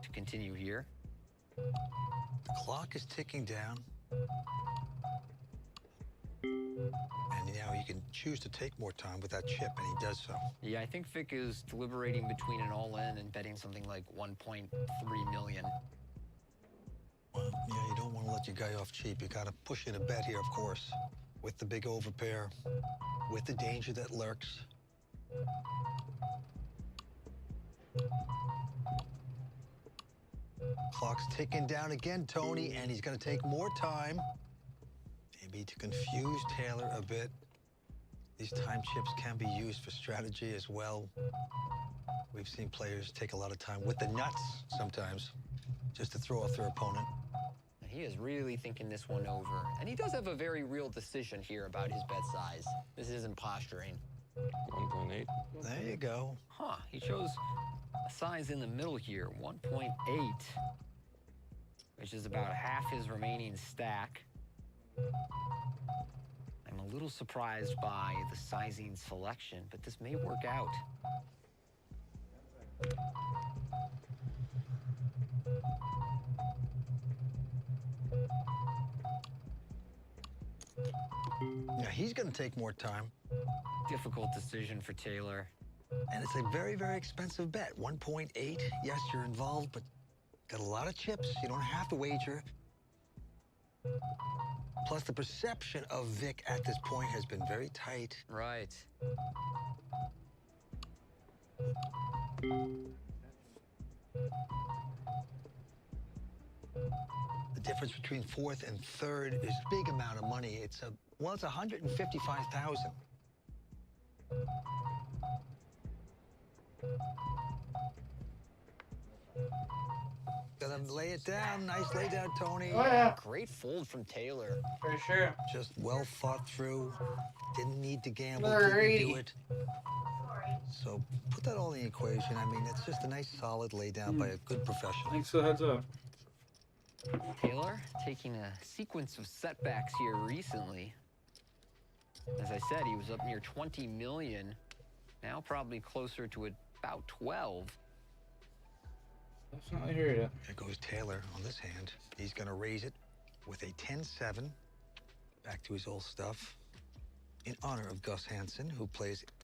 S3: to continue here.
S2: The clock is ticking down. And now you can choose to take more time with that chip, and he does so.
S3: Yeah, I think Vic is deliberating between an all-in and betting something like 1.3 million.
S2: Well, yeah, you don't want to let your guy off cheap. You got to push in a bet here, of course, with the big overpair, with the danger that lurks. Clock's ticking down again, Tony, and he's going to take more time. Maybe to confuse Taylor a bit. These time chips can be used for strategy as well. We've seen players take a lot of time with the nuts sometimes, just to throw off their opponent.
S3: He is really thinking this one over. And he does have a very real decision here about his bet size. This isn't posturing.
S18: 1.8.
S2: There you go.
S3: Huh, he chose a size in the middle here, 1.8, which is about half his remaining stack. I'm a little surprised by the sizing selection, but this may work out.
S2: Now he's going to take more time.
S3: Difficult decision for Taylor.
S2: And it's a very, very expensive bet. 1.8. Yes, you're involved, but got a lot of chips. You don't have to wager. Plus, the perception of Vic at this point has been very tight.
S3: Right.
S2: The difference between fourth and third is a big amount of money. It's 155,000. Gonna lay it down. Nice lay down, Tony.
S1: Oh, yeah.
S3: Great fold from Taylor.
S1: For sure.
S2: Just well thought through. Didn't need to gamble.
S1: Alrighty.
S2: Didn't do it. So put that all in the equation. I mean, it's just a nice, solid lay down by a good professional.
S1: Thanks for the heads up.
S3: Taylor taking a sequence of setbacks here recently. As I said, he was up near 20 million. Now probably closer to about 12.
S1: Definitely heard it.
S2: There goes Taylor on this hand. He's going to raise it with a 10-7. Back to his old stuff. In honor of Gus Hansen, who plays